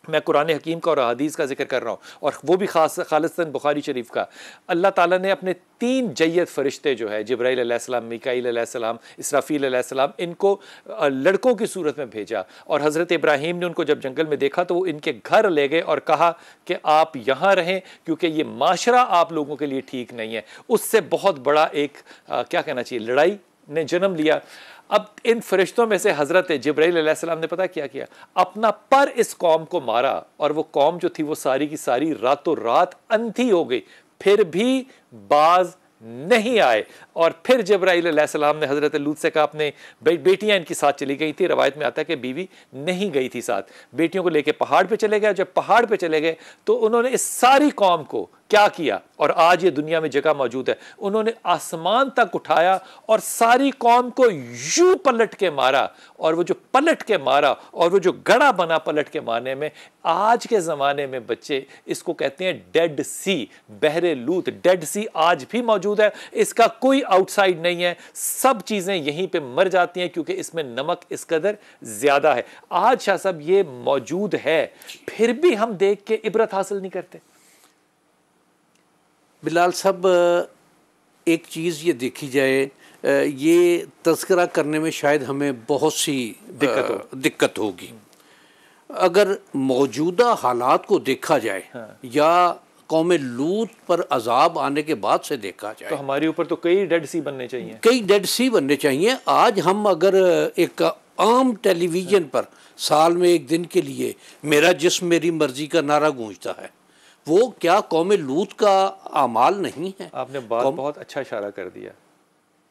B: मैं कुरान हकीम का और हदीस का जिक्र कर रहा हूँ, और वो भी खालिसन बुखारी शरीफ का, अल्लाह ताला ने अपने 3 जय्यद फरिश्ते जो है जिब्राईल अलैहिस्सलाम, मीकाईल अलैहिस्सलाम, इसराफील अलैहिस्सलाम, इनको लड़कों की सूरत में भेजा। और हज़रत इब्राहीम ने उनको जब जंगल में देखा तो वो इनके घर ले गए और कहा कि आप यहाँ रहें क्योंकि ये माशरा आप लोगों के लिए ठीक नहीं है। उससे बहुत बड़ा एक क्या कहना चाहिए, लड़ाई ने जन्म लिया। अब इन फरिश्तों में से हज़रत जिब्राईल अलैहिस्सलाम ने पता क्या किया? अपना पर इस कौम को मारा, और वो कौम जो थी वो सारी की सारी रातों रात अंधी हो गई। फिर भी बाज नहीं आए। और फिर जब्राइल अलैहिस्सलाम ने हज़रत लूत से कहा अपने बेटियां इनकी साथ चली गई थी। रवायत में आता है कि बीवी नहीं गई थी साथ, बेटियों को लेके पहाड़ पे चले गए। जब पहाड़ पे चले गए तो उन्होंने इस सारी कौम को क्या किया, और आज ये दुनिया में जगह मौजूद है, उन्होंने आसमान तक उठाया और सारी कौम को यूं पलट के मारा। और वो जो पलट के मारा और वो जो गड़ा बना पलट के मारने में, आज के ज़माने में बच्चे इसको कहते हैं डेड सी, बहरे लूत। डेड सी आज भी मौजूद है, इसका कोई आउटसाइड नहीं है, सब चीज़ें यहीं पे मर जाती हैं क्योंकि इसमें नमक इस कदर ज़्यादा है। आज शाह साहब ये मौजूद है, फिर भी हम देख के इबरत हासिल नहीं करते।
C: बिलाल साहब, एक चीज़ ये देखी जाए, ये तज़किरा करने में शायद हमें बहुत सी दिक्कत होगी। अगर मौजूदा हालात को देखा जाए या कौम लूत पर अजाब आने के बाद से देखा जाए,
B: तो हमारे ऊपर तो कई डेड सी बनने चाहिए,
C: कई डेड सी बनने चाहिए। आज हम अगर एक आम टेलीविज़न पर साल में एक दिन के लिए मेरा जिस्म मेरी मर्जी का नारा गूंजता है, वो क्या कौम लूत का आमाल नहीं है?
B: आपने बहुत अच्छा इशारा कर दिया।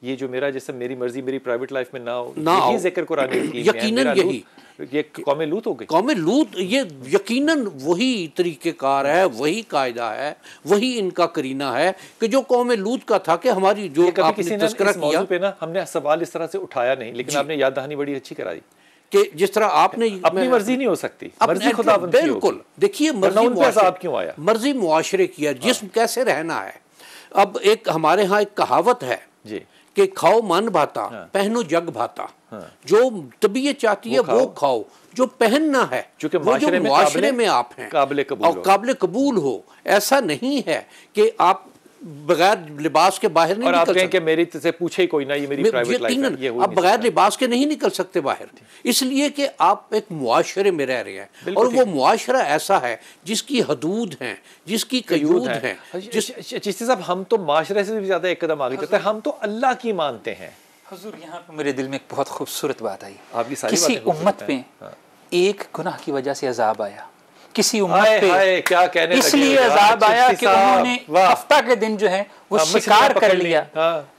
B: ये जो मेरा जिसम मेरी मर्जी मेरी प्राइवेट लाइफ में ना हो,
C: यही
B: जिक्र कुरान की
C: यकीनन यही
B: ये कौम लूत हो गई।
C: कौम लूत ये यकीनन वही तरीक़ेकार है, वही कायदा है, वही इनका करीना है कि जो कौम लूत का था कि हमारी जो
B: किसी ने इस मौजू पे ना हमने सवाल इस तरह से उठाया नहीं, लेकिन आपने याद दहानी बड़ी अच्छी करा दी
C: कि जिस तरह आपने
B: अपनी मर्जी नहीं हो सकती, मर्जी खुदा
C: बिल्कुल। देखिए मर्जी मुआशरे की है, जिस्म कैसे रहना है। अब एक हमारे यहाँ एक कहावत है
B: जी
C: कि खाओ मन भाता पहनो जग भाता। जो तबीयत चाहती है वो खाओ, जो पहनना है वो जो मुआशरे में आप हैं काबिल कबूल हो। ऐसा नहीं है कि आप बगैर लिबास के बाहर नहीं निकल सकते।
B: मेरी से पूछे कोई ना, ये मेरी प्राइवेट लाइफ है,
C: आप बगैर लिबास के नहीं निकल सकते बाहर, इसलिए कि आप एक मुआशरे में रह रहे हैं और वो मुआशरा ऐसा है जिसकी हदूद हैं, जिसकी कयूद हैं।
B: चिश्ती साहब, हम तो माशरे से भी ज्यादा एक कदम आगे चलते हैं, हम तो अल्लाह की मानते हैं।
D: हुजूर, यहाँ पे मेरे दिल में एक बहुत खूबसूरत बात आई।
B: आपकी सारी
D: किसी उम्मत पे एक गुनाह की वजह से अजाब आया, किसी उम्मत पे
B: क्या कहने
D: इसलिए अजाब आया कि उन्होंने हफ्ता के दिन जो है वो शिकार कर लिया।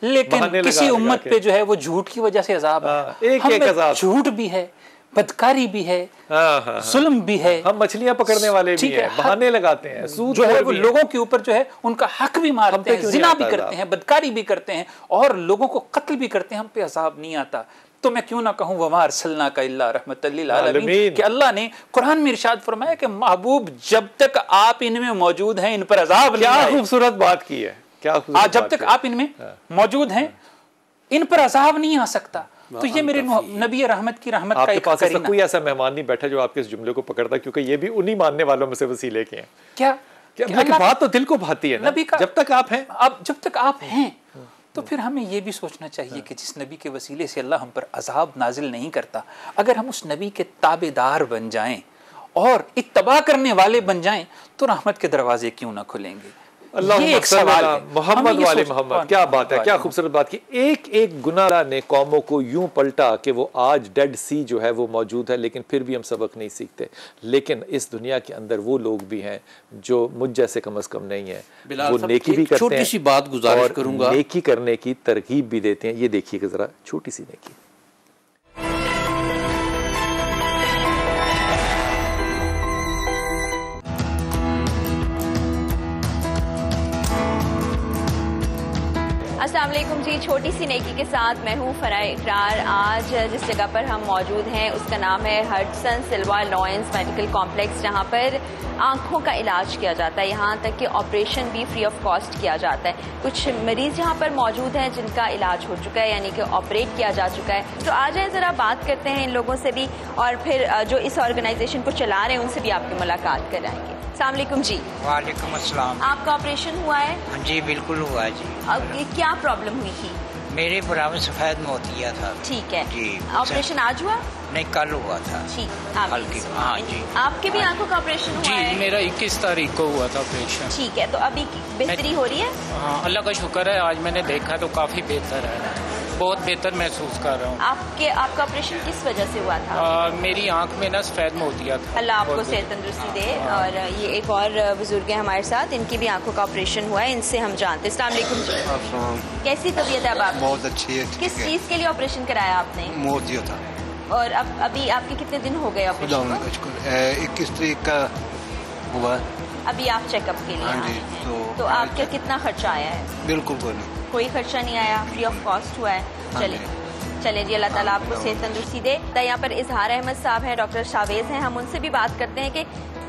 D: लेकिन किसी उम्मत पे जो है वो झूठ की वजह से अजाब आया। झूठ भी है, बदकारी भी है, जुल्म भी है,
B: हम मछलियां पकड़ने वाले भी हैं, बहाने लगाते हैं, सूद
D: जो है वो लोगों के ऊपर जो है उनका हक भी मारते हैं, जिना भी करते हैं, बदकारी भी करते हैं और लोगों को कत्ल भी करते हैं। हम पे अजाब नहीं आता। तो मैं क्यों ना कहूँ वमा अरसलना का इल्ला रहमतल लिल आलमीन, कि अल्लाह ने कुरान में इरशाद फरमाया कि महबूब जब तक आप इनमें मौजूद हैं इन पर अजाब नहीं आए।
B: क्या खूबसूरत बात की है, क्या
D: जब तक आप इनमें मौजूद हैं इन पर अजाब नहीं आ सकता। तो ये मेरे नबी रहमत की रहमत का एक करीना।
B: कोई ऐसा मेहमान नहीं बैठा जो आपके इस जुमले को पकड़ता, क्योंकि ये भी उन्हीं मानने वालों में से वसीले के हैं।
D: क्या
B: बात तो दिल को भाती है ना, जब तक आप हैं,
D: जब तक आप हैं तो फिर हमें यह भी सोचना चाहिए कि जिस नबी के वसीले से अल्लाह हम पर अजाब नाजिल नहीं करता, अगर हम उस नबी के ताबेदार बन जाएं और इत्तबा करने वाले बन जाएं तो रहमत के दरवाजे क्यों ना खुलेंगे।
B: ये एक सवाल है। मोहम्मद वाले मोहम्मद, क्या बात है, क्या खूबसूरत बात की। एक एक गुनाह ने कौमों को यूं पलटा कि वो आज डेड सी जो है वो मौजूद है, लेकिन फिर भी हम सबक नहीं सीखते। लेकिन इस दुनिया के अंदर वो लोग भी हैं जो मुझ जैसे कम से कम नहीं है, वो नेकी भी करते हैं,
C: छोटी सी बात गुजारिश करूंगा,
B: नेकी करने की तरगीब भी देते हैं। ये देखिएगा जरा, छोटी सी नेकी।
E: अस्सलाम वालेकुम जी, छोटी सी नेकी के साथ मैं हूँ फराह इकरार। आज जिस जगह पर हम मौजूद हैं उसका नाम है हडसन सिल्वा लॉयंस मेडिकल कॉम्प्लेक्स, जहाँ पर आँखों का इलाज किया जाता है, यहाँ तक कि ऑपरेशन भी फ्री ऑफ कॉस्ट किया जाता है। कुछ मरीज यहाँ पर मौजूद हैं जिनका इलाज हो चुका है, यानी कि ऑपरेट किया जा चुका है। तो आ जाए ज़रा बात करते हैं इन लोगों से भी, और फिर जो इस ऑर्गेनाइजेशन को चला रहे हैं उनसे भी आपकी मुलाकात कराएंगे। अस्सलाम वालेकुम जी।
F: वालेकुम अस्सलाम।
E: आपका ऑपरेशन हुआ है?
F: हाँ जी बिल्कुल हुआ है जी।
E: अब क्या प्रॉब्लम हुई थी?
F: मेरे बुढ़ापे में सफेद मोतिया था।
E: ठीक है
F: जी।
E: ऑपरेशन आज हुआ?
F: नहीं, कल हुआ था।
E: ठीक,
F: हाँ जी।
E: आपके भी आंखों का ऑपरेशन हुआ है?
G: जी, मेरा 21 तारीख को हुआ था ऑपरेशन।
E: ठीक है, तो अभी बेहतरी हो रही है?
G: हाँ, अल्लाह का शुक्र है, आज मैंने देखा तो काफी बेहतर है। बहुत बेहतर महसूस कर रहा हूँ।
E: आपका ऑपरेशन किस वजह से हुआ था?
G: मेरी आंख में ना सफेद मोतिया था।
E: अल्लाह आपको सेहत तंदुरुस्ती दे। और ये एक और बुजुर्ग है हमारे साथ, इनकी भी आंखों का ऑपरेशन हुआ है, इनसे हम जानते हैं। अस्सलाम वालेकुम जी। कैसी तबीयत है अब आपकी?
H: बहुत अच्छी है।
E: किस चीज़ के लिए ऑपरेशन कराया आपने?
H: मोतिया था।
E: और अब अभी आपके कितने दिन हो गए ऑपरेशन को?
H: 21 तारीख का हुआ।
E: अभी आप चेकअप के लिए आए हैं, तो आपका कितना खर्चा आया है?
H: बिल्कुल कोई
E: खर्चा नहीं आया, फ्री ऑफ कॉस्ट हुआ है। चले जी, अल्लाह ताला आपको सेहत तंदुरुस्ती दे। यहाँ पर इजहार अहमद साहब हैं, डॉक्टर शावेज हैं, हम उनसे भी बात करते हैं कि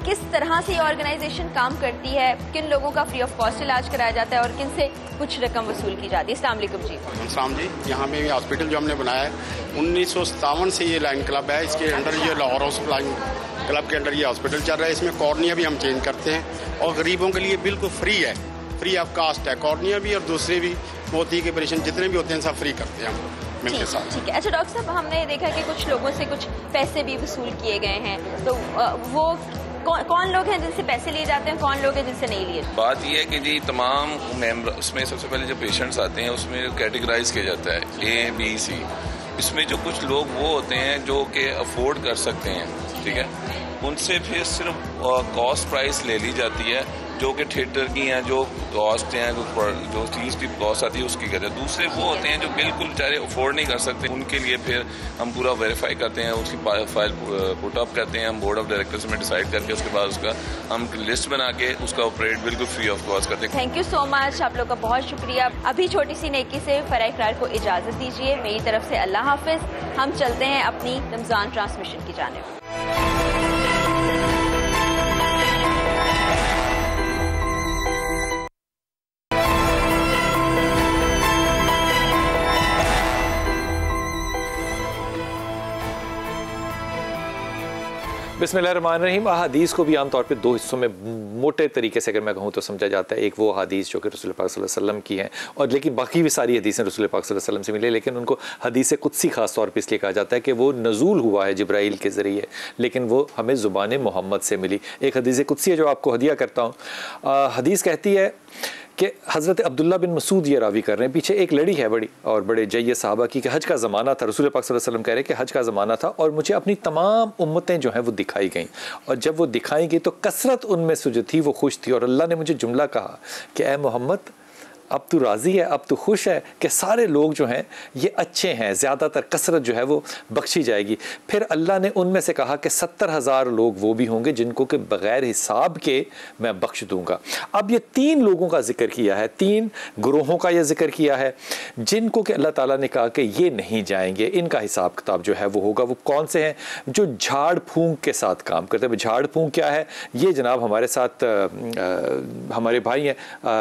E: किस तरह से ये ऑर्गेनाइजेशन काम करती है, किन लोगों का फ्री ऑफ कॉस्ट इलाज कराया जाता है और किन से कुछ रकम वसूल की जाती है। अस्सलाम वालेकुम जी।
I: अस्सलाम जी। यहाँ में हॉस्पिटल जो हमने बनाया है 1957 से ये लाइन क्लब है, इसके अंडर ये लाहौर हाउस लाइन क्लब के अंडर ये हॉस्पिटल चल रहा है। इसमें कॉर्निया भी हम चेंज करते हैं और गरीबों के लिए बिल्कुल फ्री है, फ्री ऑफ कास्ट है। कॉर्निया भी और दूसरे भी मोती के ऑपरेशन जितने भी होते हैं सब फ्री करते हैं हम मिलके साथ।
E: ठीक है। अच्छा डॉक्टर साहब, हमने देखा कि कुछ लोगों से कुछ पैसे भी वसूल किए गए हैं, तो वो कौन लोग हैं जिनसे पैसे लिए जाते हैं, कौन लोग हैं जिनसे नहीं लिए?
J: बात यह है कि जी तमाम मेंबर उसमें सबसे पहले जो पेशेंट्स आते हैं उसमें कैटेगराइज किया जाता है A, B, C। इसमें जो कुछ लोग वो होते हैं जो कि अफोर्ड कर सकते हैं, ठीक है, उनसे फिर सिर्फ कॉस्ट प्राइस ले ली जाती है, जो कि थिएटर की हैं, जो कॉस्ट हैं, जो चीज़ की कॉस्ट आती है उसकी कहते हैं। दूसरे वो होते हैं जो बिल्कुल बेचारे अफोर्ड नहीं कर सकते, उनके लिए फिर हम पूरा वेरीफाई करते हैं, उसकी फाइल पुट अप करते हैं हम बोर्ड ऑफ डायरेक्टर्स में डिसाइड करके, उसके बाद उसका हम लिस्ट बना के उसका ऑपरेट बिल्कुल फ्री ऑफ कॉस्ट करते हैं।
E: थैंक यू सो मच, आप लोग का बहुत शुक्रिया। अभी छोटी सी नेकी से फराह इकरार को इजाज़त दीजिए, मेरी तरफ से अल्लाह हाफिज। हम चलते हैं अपनी रमज़ान ट्रांसमिशन की जानिब।
B: बिस्मिल्लाहिर्रहमानिर्रहीम। अहादीस को भी आमतौर पे दो हिस्सों में मोटे तरीके से अगर मैं कहूँ तो समझा जाता है। एक वो हदीस जो कि रसूल पाक सल्लल्लाहु अलैहि वसल्लम की हैं, और लेकिन बाकी भी सारी हदीसें रसूल पाक सल्लल्लाहु अलैहि वसल्लम से मिले, लेकिन उनको हदीस कुदसी ख़ास तौर पे इसलिए कहा जाता है कि वो नज़ूल हुआ है जिब्राइल के ज़रिए, लेकिन वो हमें ज़ुबान मोहम्मद से मिली। एक हदीस कुदसी है जो आपको हदिया करता हूँ। हदीस कहती है कि हज़रत अब्दुल्ला बिन मसूद ये रावी कर रहे हैं, पीछे एक लड़ी है बड़ी और बड़े जय्य साहबा की, कि हज का ज़माना था, रसूल पाक सल्लल्लाहु अलैहि वसल्लम कह रहे हैं कि हज का ज़माना था और मुझे अपनी तमाम उम्मतें जो हैं वो दिखाई गईं, और जब वो दिखाई गई तो कसरत उनमें से जो थी वो खुश थी, और अल्लाह ने मुझे जुमला कहा कि ए मोहम्मद, अब तू राज़ी है, अब तू खुश है कि सारे लोग जो हैं ये अच्छे हैं, ज़्यादातर कसरत जो है वो बख्शी जाएगी। फिर अल्लाह ने उनमें से कहा कि 70,000 लोग वो भी होंगे जिनको कि बग़ैर हिसाब के मैं बख्श दूंगा। अब ये 3 लोगों का जिक्र किया है, 3 ग्रोहों का ये जिक्र किया है जिनको कि अल्लाह ताला ने कहा कि ये नहीं जाएंगे, इनका हिसाब किताब जो है वो होगा। वो कौन से हैं? जो झाड़ फूंक के साथ काम करते हैं। झाड़ फूंक क्या है ये जनाब हमारे साथ हमारे भाई हैं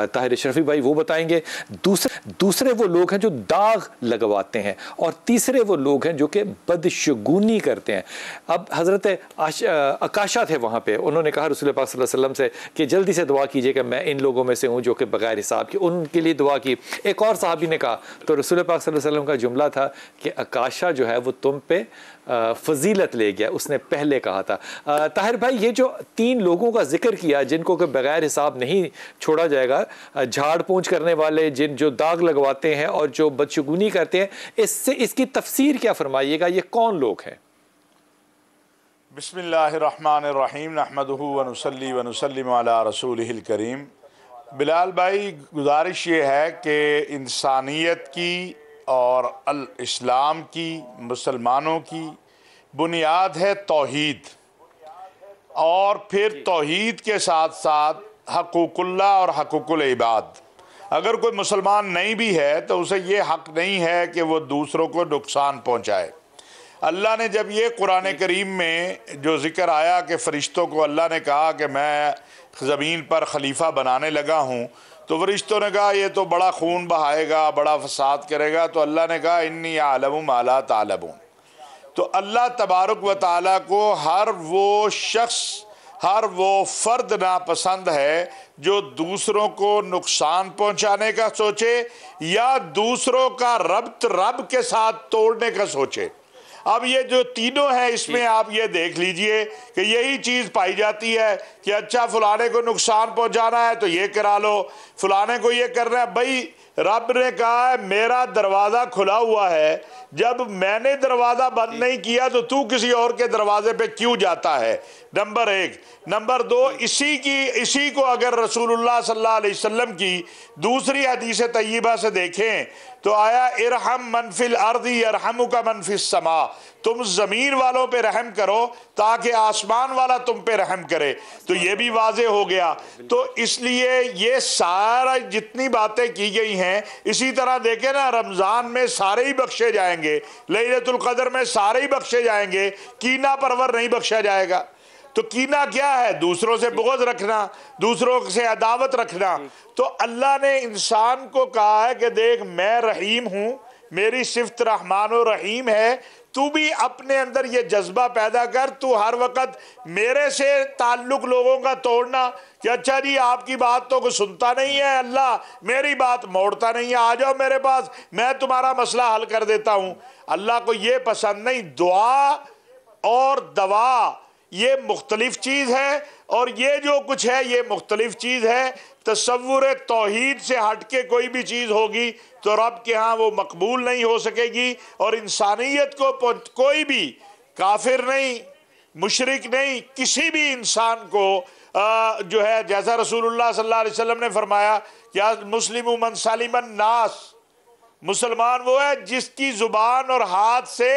B: ताहिर शरफी भाई, वो बताएं। दूसरे वो लोग हैं जो दाग लगवाते हैं, और तीसरे वो लोग हैं जो कि बदशगुनी करते हैं। अब हज़रत अकाशा थे वहाँ पे, उन्होंने कहा रसूल पाक सल्लल्लाहु अलैहि वसल्लम से कि जल्दी से दुआ कीजिए कि मैं इन लोगों में से हूँ जो कि बगैर हिसाब के, उनके लिए दुआ की। एक और साहबी ने कहा, तो रसूल पाक सल्लल्लाहु अलैहि वसल्लम का जुमला था कि अकाशा जो है वो तुम पे फजीलत ले गया, उसने पहले कहा था। ताहिर भाई, ये जो 3 लोगों का जिक्र किया जिनको कि बगैर हिसाब नहीं छोड़ा जाएगा, झाड़ पोंछ करने वाले, जो दाग लगवाते हैं और जो बदशगुनी करते हैं, इससे इसकी तफसीर क्या फरमाइएगा, ये कौन लोग हैं?
K: बिस्मिल्लाहिर्रहमानिर्रहीम नहमदुहु व नुसल्ली व नुसल्लिमु अला रसूलिहिल करीम। बिलाल भाई, गुजारिश ये है कि इंसानियत की और अल इस्लाम की, मुसलमानों की बुनियाद है तौहीद, और फिर तौहीद के साथ साथ हकूकुल्लाह और हकूकुल इबाद। अगर कोई मुसलमान नहीं भी है तो उसे ये हक नहीं है कि वो दूसरों को नुकसान पहुंचाए। अल्लाह ने जब ये कुरान करीम में जो ज़िक्र आया कि फ़रिश्तों को अल्लाह ने कहा कि मैं ज़मीन पर खलीफा बनाने लगा हूँ, तो फरिश्तों ने कहा ये तो बड़ा खून बहाएगा, बड़ा फसाद करेगा। तो अल्लाह ने कहा इन्नी आलमु मा ला तालमून। तो अल्लाह तबारक व तआला को हर वो शख्स, हर वो फ़र्द नापसंद है जो दूसरों को नुकसान पहुंचाने का सोचे या दूसरों का रब्त रब के साथ तोड़ने का सोचे। अब ये जो तीनों हैं इसमें आप ये देख लीजिए कि यही चीज़ पाई जाती है कि अच्छा फलाने को नुकसान पहुंचाना है तो ये करा लो, फलाने को ये करना है। भाई रब ने कहा है मेरा दरवाज़ा खुला हुआ है, जब मैंने दरवाज़ा बंद नहीं किया तो तू किसी और के दरवाजे पे क्यों जाता है, नंबर एक। नंबर दो, इसी को अगर रसूलुल्लाह सल्लल्लाहु अलैहि वसल्लम की दूसरी हदीस तय्यबा से देखें तो आया इरहम मन फिल अर्दी यरहमुका मन फिस समा, तुम जमीन वालों पे रहम करो ताकि आसमान वाला तुम पे रहम करे। तो ये भी वाजे हो गया। तो इसलिए ये सारा जितनी बातें की गई हैं, इसी तरह देखे ना रमजान में सारे ही बख्शे जाएंगे, लैलतुल क़द्र में सारे ही बख्शे जाएंगे, कीना परवर नहीं बख्शा जाएगा। तो कीना क्या है? दूसरों से बुग़्ज़ रखना, दूसरों से अदावत रखना। तो अल्लाह ने इंसान को कहा है कि देख मैं रहीम हूं, मेरी सिफ्त रहमान और रहीम है, तू भी अपने अंदर ये जज्बा पैदा कर। तू हर वक्त मेरे से ताल्लुक लोगों का तोड़ना कि अच्छा जी आपकी बात तो कोई सुनता नहीं है, अल्लाह मेरी बात मोड़ता नहीं है, आ जाओ मेरे पास मैं तुम्हारा मसला हल कर देता हूं। अल्लाह को ये पसंद नहीं। दुआ और दवा ये मुख्तलिफ चीज़ है, और ये जो कुछ है ये मुख्तलिफ चीज़ है। तसव्वुर तौहीद से हट के कोई भी चीज़ होगी तो रब के यहाँ वो मकबूल नहीं हो सकेगी। और इंसानियत को कोई भी काफिर नहीं, मुशरिक नहीं, किसी भी इंसान को जो है, जैसा रसूलुल्लाह सल्लल्लाहु अलैहि वसल्लम ने फरमाया क्या मुस्लिम मन सलिमन नास, मुसलमान वो है जिसकी जुबान और हाथ से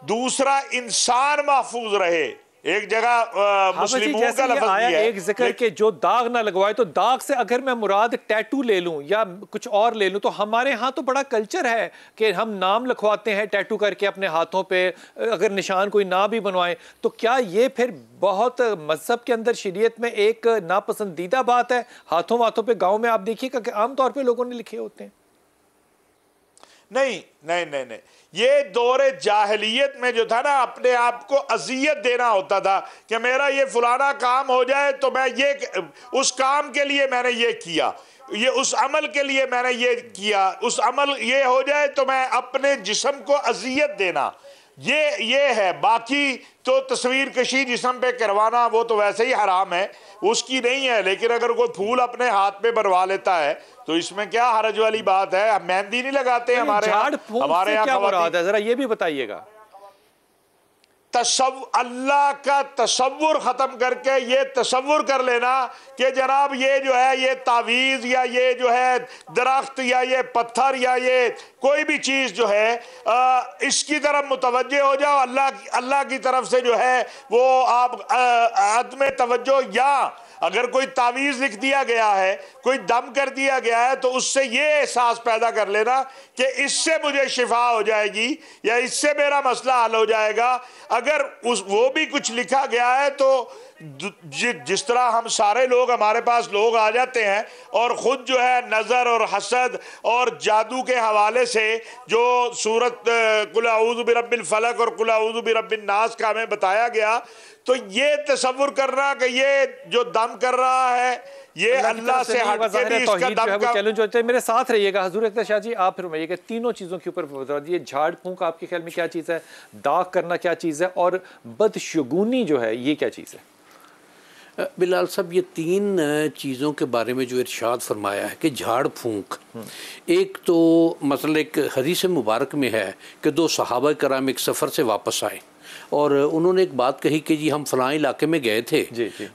K: दूसरा इंसान महफूज रहे। एक जगह मुस्लिमों का लफ्ज़
B: आया
K: है,
B: एक जिक्र के जो दाग ना लगवाए, तो दाग से अगर मैं मुराद टैटू ले लूं या कुछ और ले लूं, तो हमारे यहाँ तो बड़ा कल्चर है कि हम नाम लिखवाते हैं टैटू करके अपने हाथों पे, अगर निशान कोई ना भी बनवाएं। तो क्या ये फिर बहुत मजहब के अंदर शरीयत में एक नापसंदीदा बात है? हाथों वाथों पे गाँव में आप देखिएगा कि आमतौर पर लोगों ने लिखे होते हैं।
K: नहीं नहीं नहीं नहीं, ये दौरे जाहिलियत में जो था ना, अपने आप को अजियत देना होता था कि मेरा ये फलाना काम हो जाए तो मैं ये उस काम के लिए मैंने ये किया, ये उस अमल के लिए मैंने ये किया, उस अमल ये हो जाए तो मैं अपने जिस्म को अजियत देना, ये है। बाकी तो तस्वीर कशी जिस्म पे करवाना वो तो वैसे ही हराम है, उसकी नहीं है। लेकिन अगर कोई फूल अपने हाथ पे बनवा लेता है तो इसमें क्या हरज वाली बात है? मेहंदी नहीं लगाते हमारे यहाँ
B: क्या मुराद है, जरा ये भी बताइएगा।
K: अल्लाह का तसव्वुर खत्म करके ये तसव्वुर कर लेना कि जनाब ये जो है ये तावीज़ या ये जो है दरख्त या ये पत्थर या ये कोई भी चीज़ जो है इसकी तरफ मुतवज्जे हो जाओ, अल्लाह की तरफ से जो है वो आप अदम तवज्जो, या अगर कोई तावीज़ लिख दिया गया है, कोई दम कर दिया गया है, तो उससे ये एहसास पैदा कर लेना कि इससे मुझे शिफा हो जाएगी या इससे मेरा मसला हल हो जाएगा। अगर वो भी कुछ लिखा गया है तो जिस तरह हम सारे लोग, हमारे पास लोग आ जाते हैं और ख़ुद जो है नज़र और हसद और जादू के हवाले से जो सूरत कुल अऊज़ु बिरब्बिल फलक और कुल अऊज़ु बिरब्बिन नास का हमें बताया गया, तो ये तसव्वुर करना कि ये जो दम कर रहा है ये अल्लाह से हट के भी इसका दम का
B: चैलेंज होता है। मेरे साथ रहिएगा। हुजूर अख्तर शाह जी, आप फिर तीनों चीज़ों के ऊपर बता दीजिए। झाड़ फूंक आपके ख्याल में क्या चीज़ है, दाग करना क्या चीज़ है, और बदशगुनी जो है ये क्या चीज़ है?
C: बिलाल साहब, ये तीन चीज़ों के बारे में जो इरशाद फरमाया है कि झाड़ फूंक, एक तो मसला एक हदीस मुबारक में है कि दो सहाबा कराम एक सफ़र से वापस आए और उन्होंने एक बात कही कि जी हम फलां इलाके में गए थे,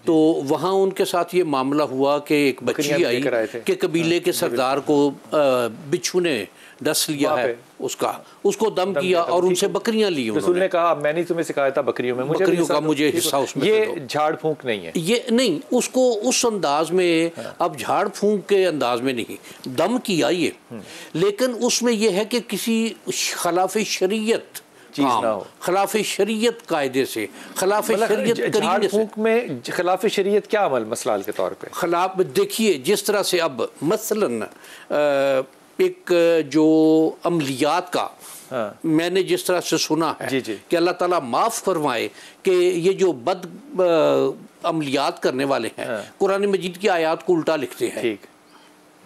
C: तो वहाँ उनके साथ ये मामला हुआ कि एक बच्ची आई कि कबीले के सरदार को बिच्छू ने डस लिया है, उसको दम किया और उनसे बकरियां ली
B: उन्होंने कहा मैंने तुम्हें सिखाया था बकरियों में,
C: बकरियों का मुझे हिस्सा उसमें।
B: ये झाड़ फूंक नहीं है,
C: ये नहीं, उसको उस अंदाज में अब झाड़ फूंक के अंदाज में नहीं दम किया ये, लेकिन उसमें यह है कि किसी खिलाफ शरीयत चीज़ ना हो, खिलाफ शरीयत कायदे से, खिलाफ शरीयत
B: झाड़ फूंक में खिलाफ शरीयत क्या अमल मसलाल के तौर पे?
C: खिलाफ देखिए, जिस तरह से अब मसलन एक जो अमलियात का मैंने जिस तरह से सुना है कि अल्लाह ताला माफ़ फरमाए कि ये जो बद अमलियात करने वाले हैं कुरान मजीद की आयत को उल्टा लिखते हैं,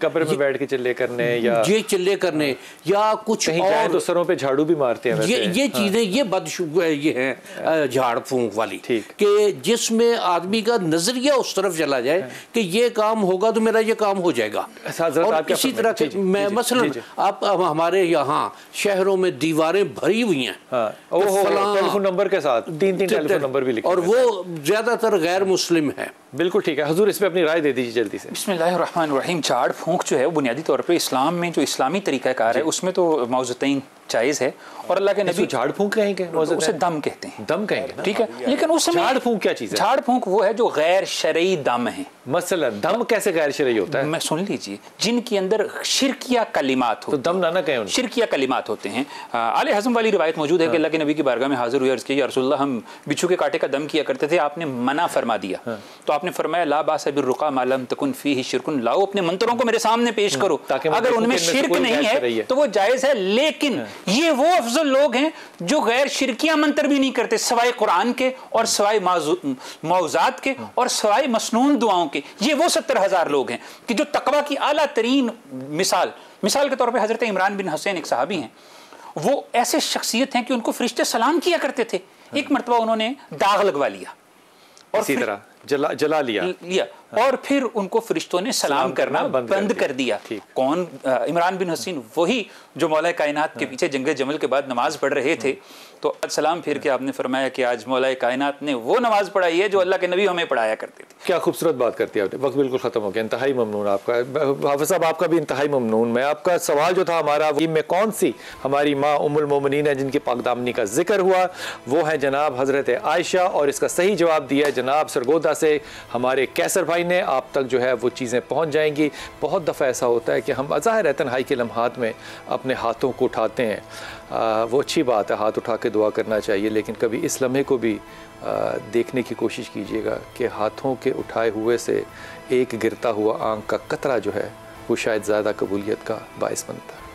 B: कब्र में बैठ के चिल्ले करने या
C: ये चिल्ले करने या कुछ
B: कहीं जाए तो सरों पे झाड़ू भी मारते हैं वैसे।
C: ये चीज़ें ये है झाड़ फूंक वाली कि जिसमें आदमी का नजरिया उस तरफ चला जाए कि ये काम होगा तो मेरा ये काम हो जाएगा। और इसी तरह के मैं मसलन आप हमारे यहाँ शहरों में दीवारें भरी हुई हैं
B: टेलीफोन नंबर के साथ 3-3 टेलीफोन नंबर भी लिखे
C: और वो ज्यादातर गैर मुस्लिम है।
B: बिल्कुल ठीक है हुजूर, इस पे अपनी राय दे दीजिए जल्दी से।
D: बिस्मिल्लाहिर्रहमानिर्रहीम। झाड़ फूंक जो है वो बुनियादी तौर पे इस्लाम में जो इस्लामी तरीक़ाकार है उसमें तो मौज़ूतैन जायज़ है और अल्लाह के नबी
B: झाड़ फूंक कहेंगे,
D: उसे दम कहते हैं,
B: दम कहेंगे,
D: ठीक है। लेकिन उस समय
B: झाड़ फूंक क्या चीज़ है?
D: झाड़ फूंक वो है जो गैर शरई दम है।
B: मसलन दम कैसे गैर शरई होता है?
D: मैं सुन लीजिए, जिनके अंदर शिरकिया कलिमात हो,
B: तो दम ना कहें,
D: शिरकिया कलिमात होते हैं। आले हज़म वाली रिवायत मौजूद है कि अल्लाह के नबी की बारगाह में हाजिर हुए, अर्ज़ किया या रसूलल्लाह हम बिच्छू के कांटे का दम किया करते थे, आपने मना फरमा दिया। तो आपने फरमाया ला बास बिर्रुका मा लम तकुन फीही शिरकुन, लाओ अपने मंत्रों को मेरे सामने पेश करो, अगर उनमें शिरक नहीं है तो वो जायज़ है। लेकिन ये वो अफजल लोग हैं जो गैर शिरकिया मंत्र भी नहीं करते सिवाय कुरान के और सिवाय मौज़ात के और सिवाय मसनून दुआओं के। ये वो 70,000 लोग हैं कि जो तकवा की आला तरीन मिसाल के तौर पे हजरत इमरान बिन हुसैन एक सहाबी हैं, वो ऐसे शख्सियत हैं कि उनको फरिश्ते सलाम किया करते थे। एक मरतबा उन्होंने दाग लगवा लिया और
B: इसी तरह जला लिया
D: और फिर उनको फरिश्तों ने सलाम करना बंद कर दिया। कौन? इमरान बिन हुसैन, वही जो मौला कायनात के पीछे जंग जमल के बाद नमाज पढ़ रहे थे। तो आज सलाम फिर के आपने फरमाया कि आज मौला कायनात ने वो नमाज पढ़ाई है जो अल्लाह के नबी हमें पढ़ाया करते थे।
B: क्या खूबसूरत बात करती है आपने। वक्त बिल्कुल खत्म हो गया, इंतहाई ममनून आपका हाफिज़ साहब, आपका भी इंतहाई ममनून। मैं आपका सवाल जो था हमारा वो में कौन सी हमारी माँ उम्मुल मोमिनीन है जिनकी पाकदामनी का जिक्र हुआ, वो है जनाब हज़रत आयशा, और इसका सही जवाब दिया है जनाब सरगोदा से हमारे कैसर भाई ने। आप तक जो है वो चीज़ें पहुँच जाएंगी। बहुत दफ़ा ऐसा होता है कि हम ज़ाहिर है तन्हाई के लम्हात में अपने हाथों को उठाते हैं, वो अच्छी बात है, हाथ उठा के दुआ करना चाहिए, लेकिन कभी इस लम्हे को भी देखने की कोशिश कीजिएगा कि हाथों के उठाए हुए से एक गिरता हुआ आंख का कतरा जो है वो शायद ज़्यादा कबूलियत का बायस बनता है।